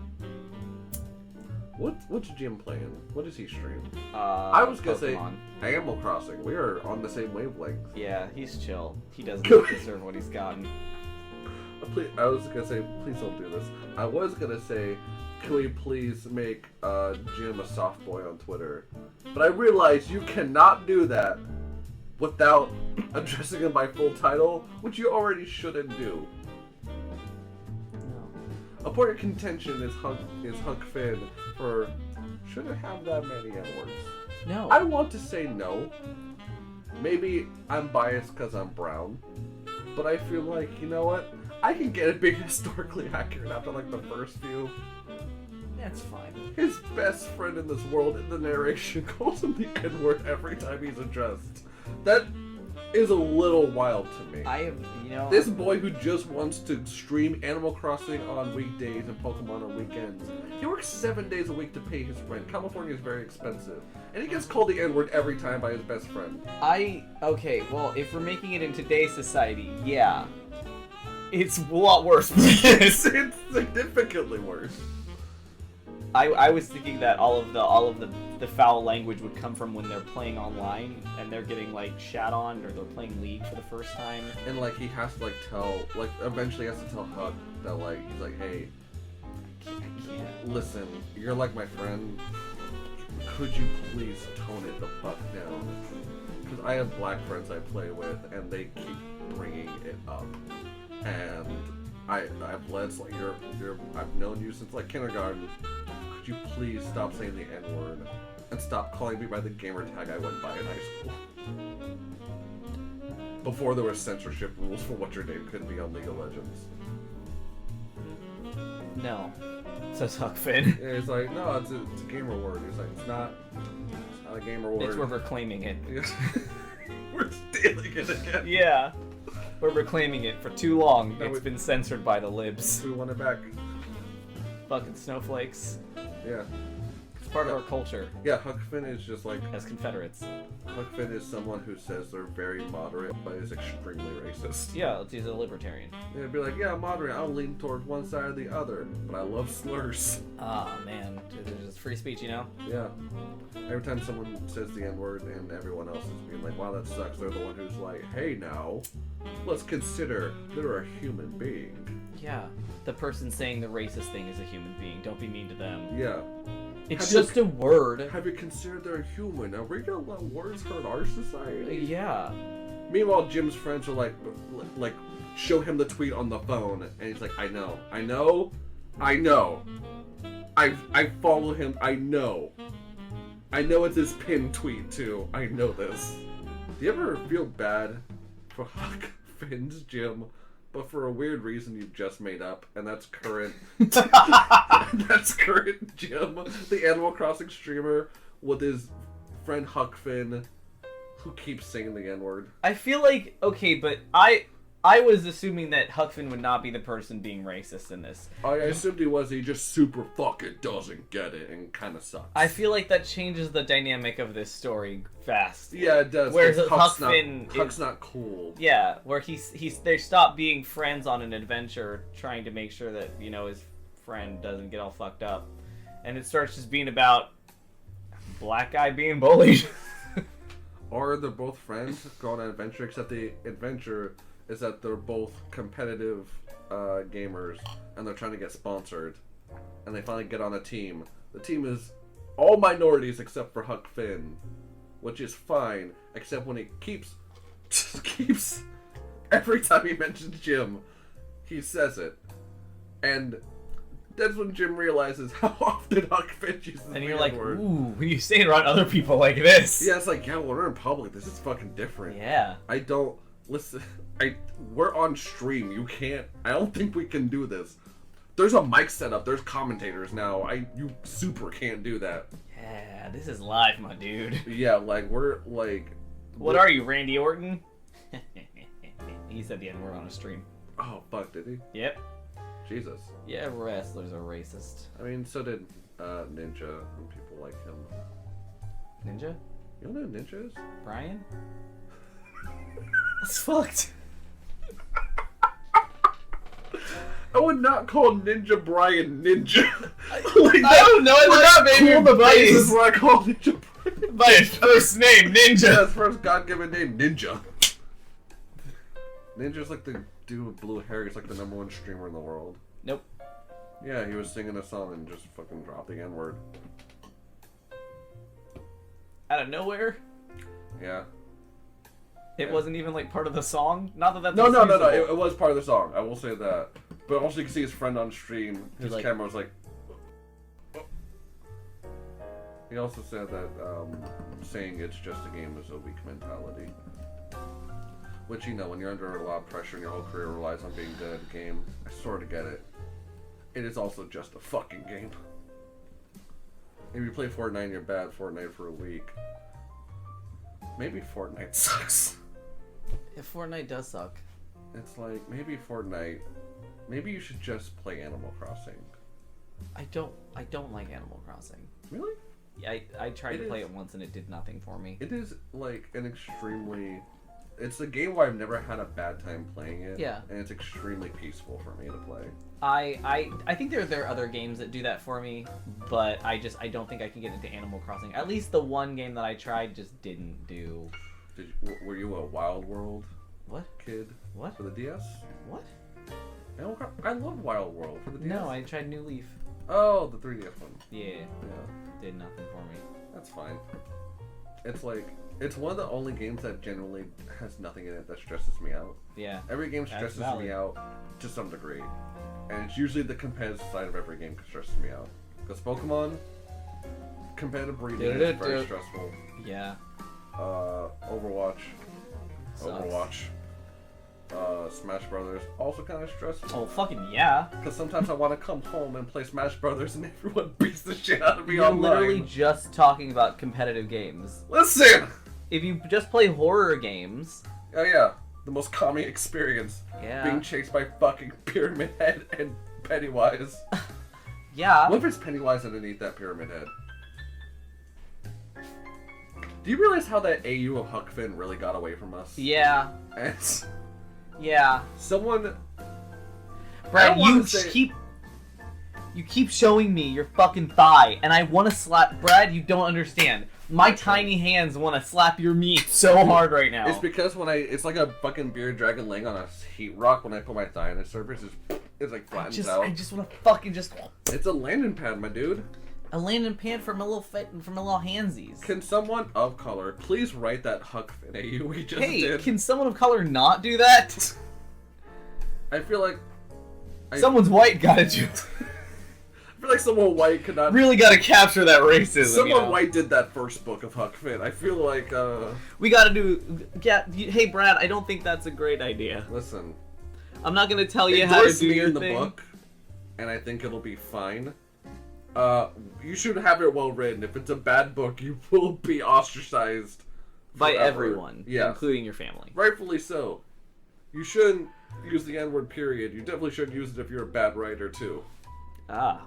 S1: What's Jim playing? What does he stream?
S3: I
S1: was gonna say
S3: Pokemon.
S1: Animal Crossing. We are on the same wavelength.
S3: Yeah, he's chill. He doesn't
S1: Good.
S3: deserve what he's gotten.
S1: I was gonna say, please don't do this. I was gonna say, can we please make Jim a soft boy on Twitter? But I realized you cannot do that without addressing him by full title, which you already shouldn't do.
S3: No.
S1: A point of contention is Huck Finn for shouldn't have that many N-words.
S3: No.
S1: I want to say no. Maybe I'm biased because I'm brown, but I feel like, you know what? I can get it being historically accurate after like the first few.
S3: That's fine.
S1: His best friend in this world in the narration calls him the N-word every time he's addressed. That is a little wild to me. This boy who just wants to stream Animal Crossing on weekdays and Pokemon on weekends. He works 7 days a week to pay his rent. California is very expensive. And he gets called the N-word every time by his best friend.
S3: Okay, well, if we're making it in today's society, yeah. It's a lot worse than this.
S1: It's significantly worse.
S3: I was thinking that all of the foul language would come from when they're playing online and they're getting like shat on, or they're playing League for the first time.
S1: And like he has to eventually has to tell Huck that like he's like, hey,
S3: I can't.
S1: listen, you're like my friend. Could you please tone it the fuck down? Because I have black friends I play with, and they keep bringing it up. And I've led like I've known you since like kindergarten. Could you please stop saying the N-word and stop calling me by the gamer tag I went by in high school? Before there were censorship rules for what your name could be on League of Legends.
S3: No, says Huck Finn.
S1: And it's like, no, it's a gamer word. He's like, it's not a gamer word.
S3: It's where we're claiming it.
S1: We're stealing it again.
S3: Yeah, we're reclaiming it for too long.
S1: No,
S3: It's been censored by the libs.
S1: We want it back.
S3: Fucking snowflakes.
S1: Yeah.
S3: It's part of our culture
S1: Yeah, Huck Finn is just like,
S3: as Confederates.
S1: Huck Finn is someone who says they're very moderate, but is extremely racist.
S3: Yeah, he's a libertarian.
S1: They'd be like, yeah, I'm moderate, I'll lean towards one side or the other, but I love slurs.
S3: Ah, man. It's free speech, you know?
S1: Yeah. Every time someone says the N-word and everyone else is being like, wow, that sucks, they're the one who's like, hey now, let's consider they're a human being.
S3: Yeah. The person saying the racist thing is a human being. Don't be mean to them.
S1: Yeah.
S3: It's
S1: Have
S3: just a word.
S1: Have you considered they're a human? Are we gonna let words hurt our society?
S3: Yeah.
S1: Meanwhile, Jim's friends are like show him the tweet on the phone, and he's like, I know. I follow him. I know it's his pinned tweet too. I know this. Do you ever feel bad for Huck Finn's Jim, but for a weird reason you've just made up, and that's current. That's current Jim, the Animal Crossing streamer, with his friend Huck Finn, who keeps saying the N-word.
S3: I feel like, okay, but I was assuming that Huck Finn would not be the person being racist in this.
S1: I assumed he was. He just super fucking doesn't get it and kind of sucks.
S3: I feel like that changes the dynamic of this story fast.
S1: Yeah, it does.
S3: Whereas
S1: Huck's
S3: Huck's
S1: not cool.
S3: Yeah, where they stop being friends on an adventure, trying to make sure that, you know, his friend doesn't get all fucked up, and it starts just being about black guy being bullied.
S1: Or they're both friends go on an adventure, except the adventure is that they're both competitive gamers, and they're trying to get sponsored, and they finally get on a team. The team is all minorities except for Huck Finn, which is fine, except when he keeps every time he mentions Jim, he says it. And That's when Jim realizes how often Huck Finn uses
S3: And
S1: the
S3: you're like,
S1: N-word.
S3: ooh, when you say it around other people like this.
S1: Yeah, it's like, yeah, when we're in public, this is fucking different.
S3: Yeah.
S1: I don't listen. We're on stream. You can't. I don't think we can do this. There's a mic set up. There's commentators now. You super can't do that.
S3: Yeah, this is live, my dude.
S1: Yeah, like we're like.
S3: What are you, Randy Orton? He said the N-word on a stream.
S1: Oh fuck! Did he?
S3: Yep.
S1: Jesus.
S3: Yeah, wrestlers are racist.
S1: I mean, so did Ninja and people like him.
S3: Ninja?
S1: You know who Ninja is?
S3: Brian? That's fucked.
S1: I would not call Ninja Brian Ninja.
S3: I don't know. I
S1: Not
S3: like
S1: cool the
S3: baby
S1: places where I call Ninja Brian.
S3: by his first name, Ninja.
S1: Yeah, his first God-given name, Ninja. Ninja's like the dude with blue hair. He's like the #1 streamer in the world.
S3: Nope.
S1: Yeah, he was singing a song and just fucking dropped the N-word.
S3: Out of nowhere.
S1: Yeah.
S3: It
S1: Yeah.
S3: wasn't even like part of the song. Not that that's
S1: No.
S3: excusable.
S1: It was part of the song. I will say that. But also, you can see his friend on stream. His
S3: like-
S1: camera was like. He also said that saying it's just a game is a weak mentality. Which, you know, when you're under a lot of pressure and your whole career relies on being good at a game, I sort of get it. It is also just a fucking game. If you play Fortnite and you're bad at Fortnite for a week, maybe Fortnite sucks.
S3: If Fortnite does suck.
S1: It's like, maybe Fortnite, maybe you should just play Animal Crossing.
S3: I don't like Animal Crossing.
S1: Really?
S3: Yeah, I tried
S1: It
S3: to play
S1: is-
S3: it once and it did nothing for me.
S1: It is like an extremely... It's a game where I've never had a bad time playing it.
S3: Yeah.
S1: And it's extremely peaceful for me to play.
S3: I think there are other games that do that for me, but I don't think I can get into Animal Crossing. At least the one game that I tried just didn't do.
S1: Were you a Wild World
S3: What?
S1: kid
S3: What?
S1: for the DS?
S3: What?
S1: I love Wild World for the DS.
S3: No, I tried New Leaf.
S1: Oh, the 3DS one.
S3: Yeah,
S1: Yeah,
S3: did nothing for me.
S1: that's fine. It's like, it's one of the only games that generally has nothing in it that stresses me out.
S3: Yeah.
S1: Every game
S3: That's
S1: stresses
S3: valid.
S1: me out to some degree. And it's usually the competitive side of every game that stresses me out. Because Pokemon, competitive breeding is very stressful.
S3: Yeah.
S1: Overwatch.
S3: Sucks.
S1: Smash Brothers, also kind of stressful.
S3: Oh, fucking yeah.
S1: Because sometimes I want to come home and play Smash Brothers and everyone beats the shit out of me
S3: You're
S1: online.
S3: literally just talking about competitive games.
S1: Listen!
S3: If you just play horror games,
S1: Oh yeah, the most calming experience.
S3: yeah.
S1: Being chased by fucking Pyramid Head and Pennywise.
S3: Yeah.
S1: What if it's Pennywise underneath that Pyramid Head? Do you realize how that AU of Huck Finn really got away from us?
S3: Yeah.
S1: And
S3: Yeah.
S1: someone...
S3: Brad,
S1: don't wanna
S3: you
S1: say-
S3: keep showing me your fucking thigh, and I want to slap. Brad, you don't understand. My tiny hands want to slap your meat so hard right now.
S1: It's because when it's like a fucking bearded dragon laying on a heat rock. When I put my thigh on its surface, it's like flattens out.
S3: I just want to fucking just
S1: It's a landing pad, my dude.
S3: a landing pad for my little handsies.
S1: Can someone of color please write that Huck Finn AU we just
S3: Hey,
S1: did?
S3: can someone of color not do that?
S1: I feel like
S3: Someone's white gotta do.
S1: I feel like someone white could not.
S3: Really gotta capture that racism.
S1: Someone white did that first book of Huck Finn. I feel like
S3: We gotta do. Yeah. Hey, Brad, I don't think that's a great idea.
S1: listen.
S3: I'm not gonna tell you how to
S1: Endorse
S3: do
S1: me
S3: your
S1: in the
S3: thing.
S1: book, and I think it'll be fine. You should have it well written. If it's a bad book, you will be ostracized
S3: By
S1: forever.
S3: everyone,
S1: Yes.
S3: including your family.
S1: Rightfully so. You shouldn't use the N-word, period. You definitely shouldn't use it if you're a bad writer, too.
S3: Ah.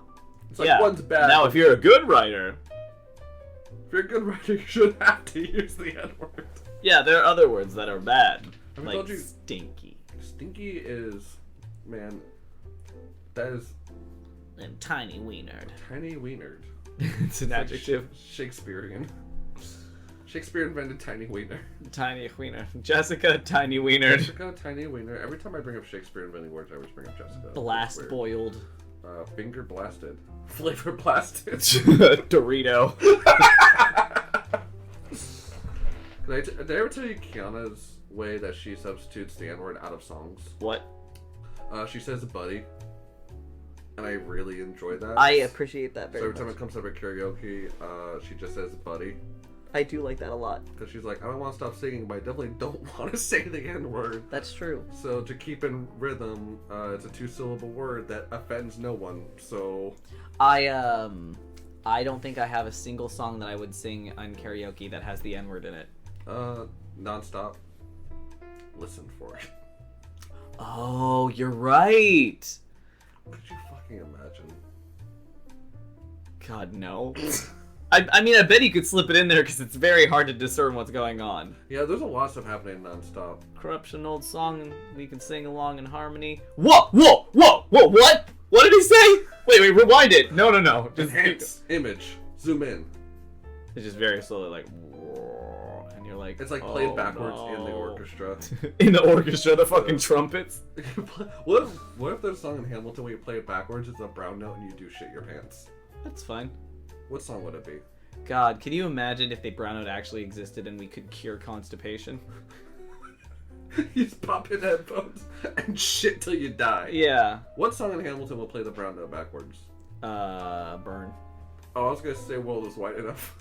S1: It's like one's bad.
S3: Now, if you're a good writer,
S1: If you're a good writer, you should have to use the N-word.
S3: yeah, there are other words that are bad,
S1: Have I
S3: like
S1: told you-
S3: stinky
S1: Stinky is, man, that is
S3: and tiny wienered.
S1: tiny wienered.
S3: It's an adjective.
S1: Shakespearean. Shakespeare invented tiny wiener.
S3: Tiny wiener. Jessica, tiny wienered.
S1: Jessica, tiny wiener. Every time I bring up Shakespeare inventing words, I always bring up Jessica.
S3: Blast
S1: It's weird.
S3: boiled.
S1: Finger blasted. Flavor blasted.
S3: Dorito.
S1: Did I ever tell you Kiana's way that she substitutes the N-word out of songs?
S3: What?
S1: She says buddy. and I really enjoy that.
S2: I appreciate that
S1: So
S2: very
S1: every time
S2: much.
S1: it comes up at karaoke, she just says buddy.
S2: I do like that a lot.
S1: Because she's like, I don't want to stop singing, but I definitely don't want to say the N-word.
S2: That's true.
S1: So to keep in rhythm, it's a 2-syllable word that offends no one. So
S3: I don't think I have a single song that I would sing on karaoke that has the N-word in it.
S1: nonstop. Listen for it.
S3: Oh, you're right.
S1: Could you fucking imagine?
S3: God, no. I mean, I bet you could slip it in there because it's very hard to discern what's going on.
S1: Yeah, there's a lot of stuff happening nonstop.
S3: Corruption, old song, and we can sing along in harmony. Whoa, whoa, whoa, whoa, what? What did he say? Wait, rewind it. No. Just
S1: Enhance image. Zoom in.
S3: It's just very slowly, like, whoa, and you're like,
S1: It's like played
S3: oh,
S1: backwards in the
S3: no.
S1: orchestra.
S3: In the orchestra, the fucking trumpets.
S1: what if there's a song in Hamilton where you play it backwards, it's a brown note, and you do shit your pants?
S3: That's fine.
S1: What song would it be?
S3: God, can you imagine if the brownout actually existed and we could cure constipation?
S1: You just pop in headphones and shit till you die.
S3: Yeah.
S1: What song in Hamilton will play the brown note backwards?
S3: Burn.
S1: Oh, I was gonna say World is Wide Enough.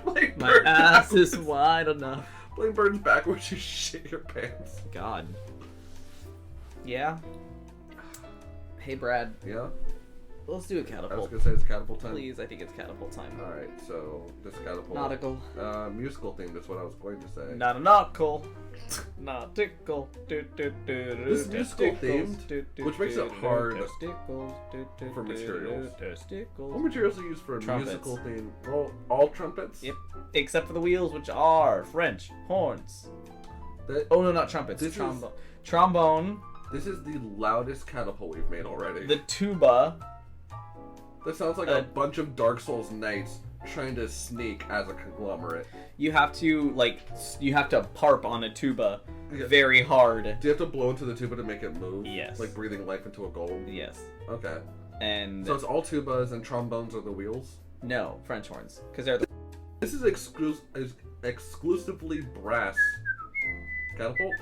S3: My
S1: Burn
S3: ass
S1: backwards.
S3: is wide enough.
S1: Playing Burns backwards, you shit your pants.
S3: God. Yeah. Hey, Brad.
S1: Yeah?
S3: Let's do a
S1: I was
S3: catapult.
S1: gonna say it's catapult time.
S3: Please, I think it's catapult time.
S1: Alright, so this catapult.
S3: Nautical.
S1: Musical theme is what I was going to say.
S3: Not a nautical. Nautical.
S1: This musical themed, which makes it hard for materials. What materials are used for a
S3: Trumpets.
S1: musical theme? Well, all trumpets?
S3: Yep. Except for the wheels, which are French horns.
S1: That,
S3: Oh no, not trumpets.
S1: This is-
S3: Trombone. Trombone.
S1: this is the loudest catapult we've made already.
S3: The tuba.
S1: That sounds like a bunch of Dark Souls knights trying to sneak as a conglomerate.
S3: You have to parp on a tuba
S1: Yeah.
S3: very hard.
S1: Do you have to blow into the tuba to make it move?
S3: Yes.
S1: Like breathing life into a golem?
S3: Yes.
S1: Okay.
S3: And
S1: So it's all tubas and trombones are the wheels?
S3: no French horns because they're the
S1: This is exclusively brass catapult?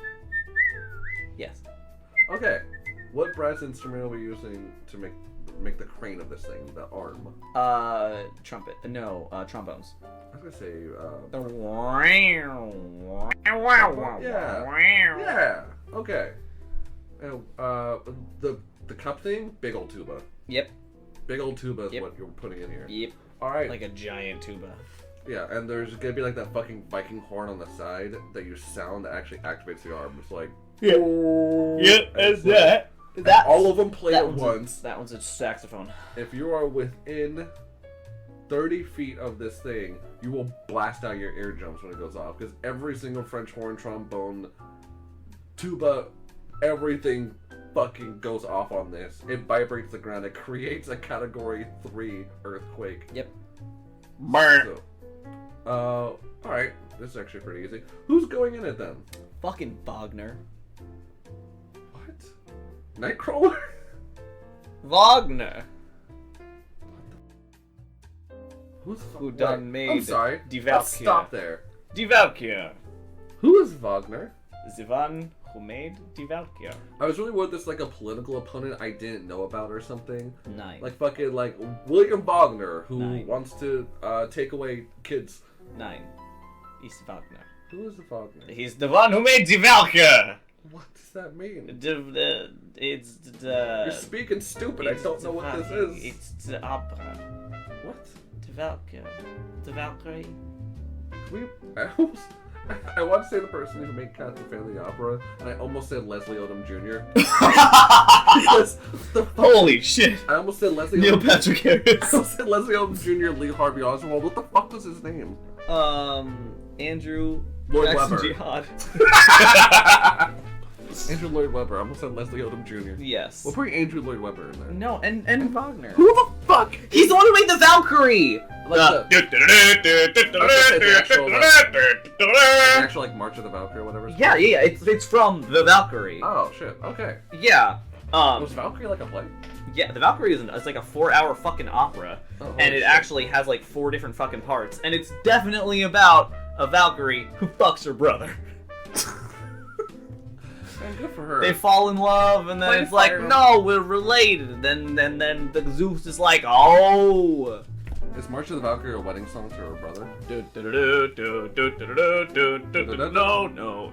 S3: yes.
S1: Okay. What brass instrument are we using to make the crane of this thing? The arm?
S3: Trumpet. No, trombones.
S1: I was gonna say,
S3: Yeah.
S1: yeah. Okay. And, the cup thing? Big old tuba.
S3: Yep.
S1: Big old tuba is
S3: Yep.
S1: what you're putting in here.
S3: Yep.
S1: Alright.
S3: Like a giant tuba.
S1: Yeah, and there's gonna be like that fucking Viking horn on the side that you sound that actually activates the arm. It's like,
S3: Yeah.
S1: Yep,
S3: Is that? That's
S1: all of them play
S3: that
S1: at
S3: one's
S1: once.
S3: that one's a saxophone.
S1: If you are within 30 feet of this thing, you will blast out your eardrums when it goes off. Because every single French horn, trombone, tuba, everything fucking goes off on this. It vibrates the ground. It creates a Category 3 earthquake.
S3: Yep.
S1: So, alright. This is actually pretty easy. Who's going in it then?
S3: Fucking Wagner.
S1: What? Nightcrawler?
S3: Wagner. Who
S1: Wait,
S3: done made
S1: I'm sorry.
S3: Die
S1: Let's
S3: Valkyrie.
S1: stop there.
S3: Die Valkyrie.
S1: Who is Wagner?
S3: The one who made Die Valkyrie.
S1: I was really worried this like a political opponent I didn't know about or something.
S3: Nine.
S1: Like fucking like William Wagner who
S3: Nine.
S1: wants to take away kids.
S3: 9. It's Wagner.
S1: Who is the Wagner?
S3: He's the one who made Die Valkyrie.
S1: What does that mean?
S3: It's the.
S1: You're speaking stupid. I don't know what this is.
S3: It's the opera.
S1: What?
S3: Die Valkyrie. The Valkyrie.
S1: I want to say the person who made Cats and Family Opera, and I almost said Leslie Odom Jr. Because
S3: Holy shit.
S1: I almost said Leslie
S3: Neil
S1: Odom
S3: Patrick Harris.
S1: I almost said Leslie Odom Jr. Lee Harvey Oswald. What the fuck was his name?
S3: Andrew
S1: Lloyd
S3: Jackson
S1: Webber.
S3: Jihad.
S1: Andrew Lloyd Webber. I almost said Leslie Odom Jr.
S3: Yes.
S1: We'll bring Andrew Lloyd Webber in there.
S3: No, and Wagner.
S1: Who the fuck?
S3: He's the one who made the Valkyrie.
S1: Like the actual like March of the Valkyrie or whatever.
S3: Yeah. It's from the Valkyrie.
S1: Oh shit. Okay.
S3: Yeah.
S1: Was Valkyrie like a play?
S3: Yeah, the Valkyrie it's like a 4-hour fucking opera,
S1: Oh, holy
S3: and it
S1: shit.
S3: actually has like 4 different fucking parts, and it's definitely about a Valkyrie who fucks her brother.
S1: Man, good for her.
S3: They fall in love, and then
S1: Play
S3: it's like,
S1: Fire.
S3: no, we're related. And then the Zeus is like, oh.
S1: Is March of the Valkyrie a wedding song to her brother?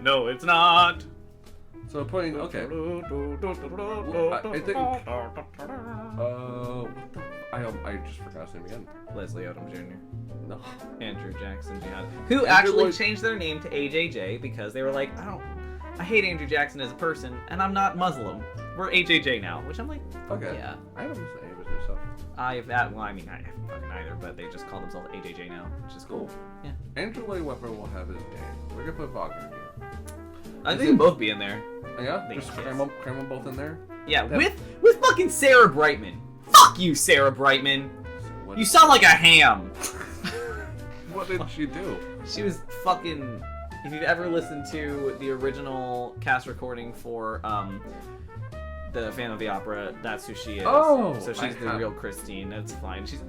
S3: No, it's not.
S1: So putting okay. I just forgot his name again.
S3: Leslie Odom Jr.
S1: No.
S3: Andrew Jackson Jihad, who
S1: Andrew
S3: actually
S1: Lloyd-
S3: changed their name to AJJ because they were like, I hate Andrew Jackson as a person, and I'm not Muslim. We're AJJ now, which I'm like,
S1: Okay.
S3: yeah.
S1: I haven't listened to any of his new stuff.
S3: I haven't fucking either, but they just call themselves AJJ now, which is cool. Yeah.
S1: Andrew Lloyd Webber will have his name. We're gonna put Wagner in here.
S3: I
S1: Is
S3: think
S1: it-
S3: they'll both be in there.
S1: Yeah,
S3: They
S1: just
S3: kiss.
S1: cram them both in there.
S3: Yeah,
S1: That-
S3: with fucking Sarah Brightman. Fuck you, Sarah Brightman.
S1: So what,
S3: You sound like a ham.
S1: what did she do?
S3: She was fucking. If you've ever listened to the original cast recording for the Phantom of the Opera, that's who she is.
S1: Oh,
S3: so she's
S1: I
S3: the
S1: have-
S3: real Christine. That's fine. She's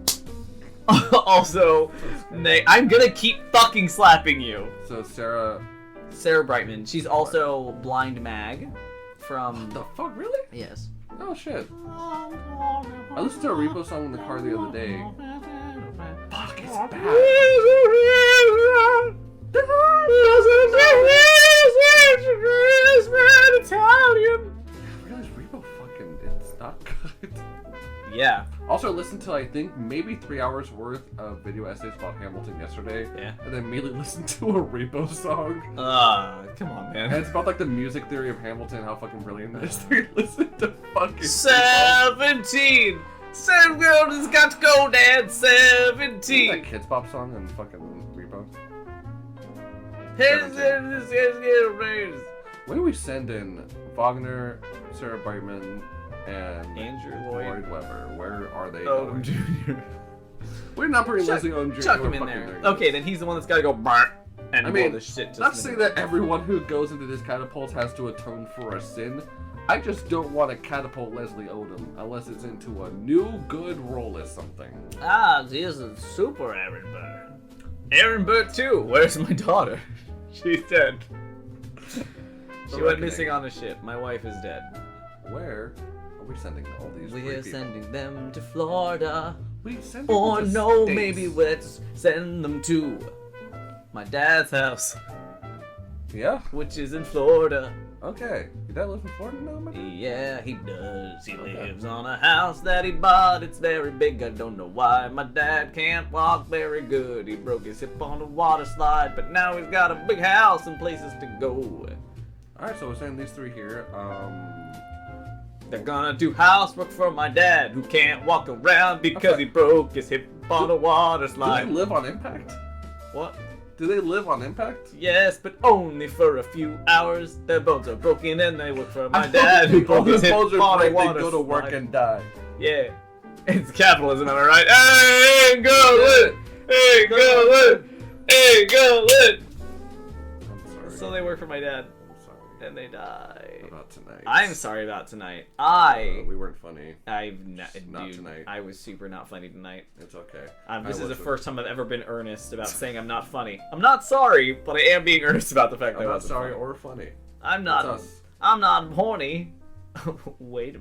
S3: also. I'm gonna keep fucking slapping you.
S1: So Sarah.
S3: Sarah Brightman. She's also Blind Mag from.
S1: The fuck, really?
S3: Yes.
S1: Oh shit. I listened to a Repo song in the car the other day. Fuck, it's bad. Really, Repo fucking, it's not good.
S3: Yeah.
S1: Also, I listened to, I think, maybe 3 hours worth of video essays about Hamilton yesterday.
S3: Yeah.
S1: And then immediately listened to a Repo song.
S3: Come on,
S1: And
S3: man.
S1: it's about, like, the music theory of Hamilton, how fucking brilliant it is. We listen to fucking Repo.
S3: 17! 7 girls has got to go, Dad.
S1: Isn't that
S3: 17!
S1: Kids Bop song and fucking Repo? When do we send in Wagner, Sarah Brightman, and
S3: Andrew
S1: Lloyd Webber? Where are they
S3: Odom
S1: going?
S3: Jr.
S1: We're not putting
S3: Chuck-
S1: Leslie Odom Jr.
S3: Chuck him
S1: We're
S3: in
S1: fucking
S3: there.
S1: there.
S3: Okay, then he's the one that's got to go bark and
S1: I mean,
S3: roll the shit.
S1: Not to say that everyone who goes into this catapult has to atone for a sin. I just don't want to catapult Leslie Odom unless it's into a new good role as something.
S3: Ah, this is super Aaron Burr. Aaron Burr too. Where's my daughter? She's dead. She went
S1: Reckoning.
S3: missing on a ship. My wife is dead.
S1: Where are we sending all these free people?
S3: sending them to Florida.
S1: We send people
S3: Or
S1: to
S3: no,
S1: states.
S3: maybe let's send them to my dad's house,
S1: Yeah?
S3: which is in Florida.
S1: Okay. Your dad lives in Florida now, man?
S3: Yeah, he does. He
S1: Okay.
S3: lives on a house that he bought. It's very big. I don't know why. My dad can't walk very good. He broke his hip on a water slide, but now he's got a big house and places to go.
S1: Alright, so we're sending these three here.
S3: They're gonna do housework for my dad, who can't walk around because he broke his hip on a water
S1: Do they
S3: slide.
S1: live on Impact?
S3: What?
S1: Do they live on Impact?
S3: Yes, but only for a few hours. Their bones are broken and they work for my
S1: I
S3: dad, who
S1: thought
S3: broke his hip
S1: bones are
S3: on a
S1: break,
S3: water
S1: they go to work
S3: slide.
S1: and die.
S3: Yeah. It's capitalism, am I right? Hey, go lit! Hey, go lit! Hey, go lit!
S1: I'm sorry.
S3: So they work for my dad,
S1: I'm sorry
S3: and they die.
S1: about tonight.
S3: I'm sorry about tonight.
S1: We weren't funny.
S3: Not
S1: Not tonight.
S3: I was super not funny tonight.
S1: It's okay.
S3: This is the
S1: was-
S3: first time I've ever been earnest about saying I'm not funny. I'm not sorry, but I am being earnest about the fact that
S1: I'm
S3: I
S1: not
S3: wasn't
S1: sorry
S3: funny.
S1: or funny.
S3: I'm
S1: That's
S3: not.
S1: us.
S3: I'm not horny. Wait.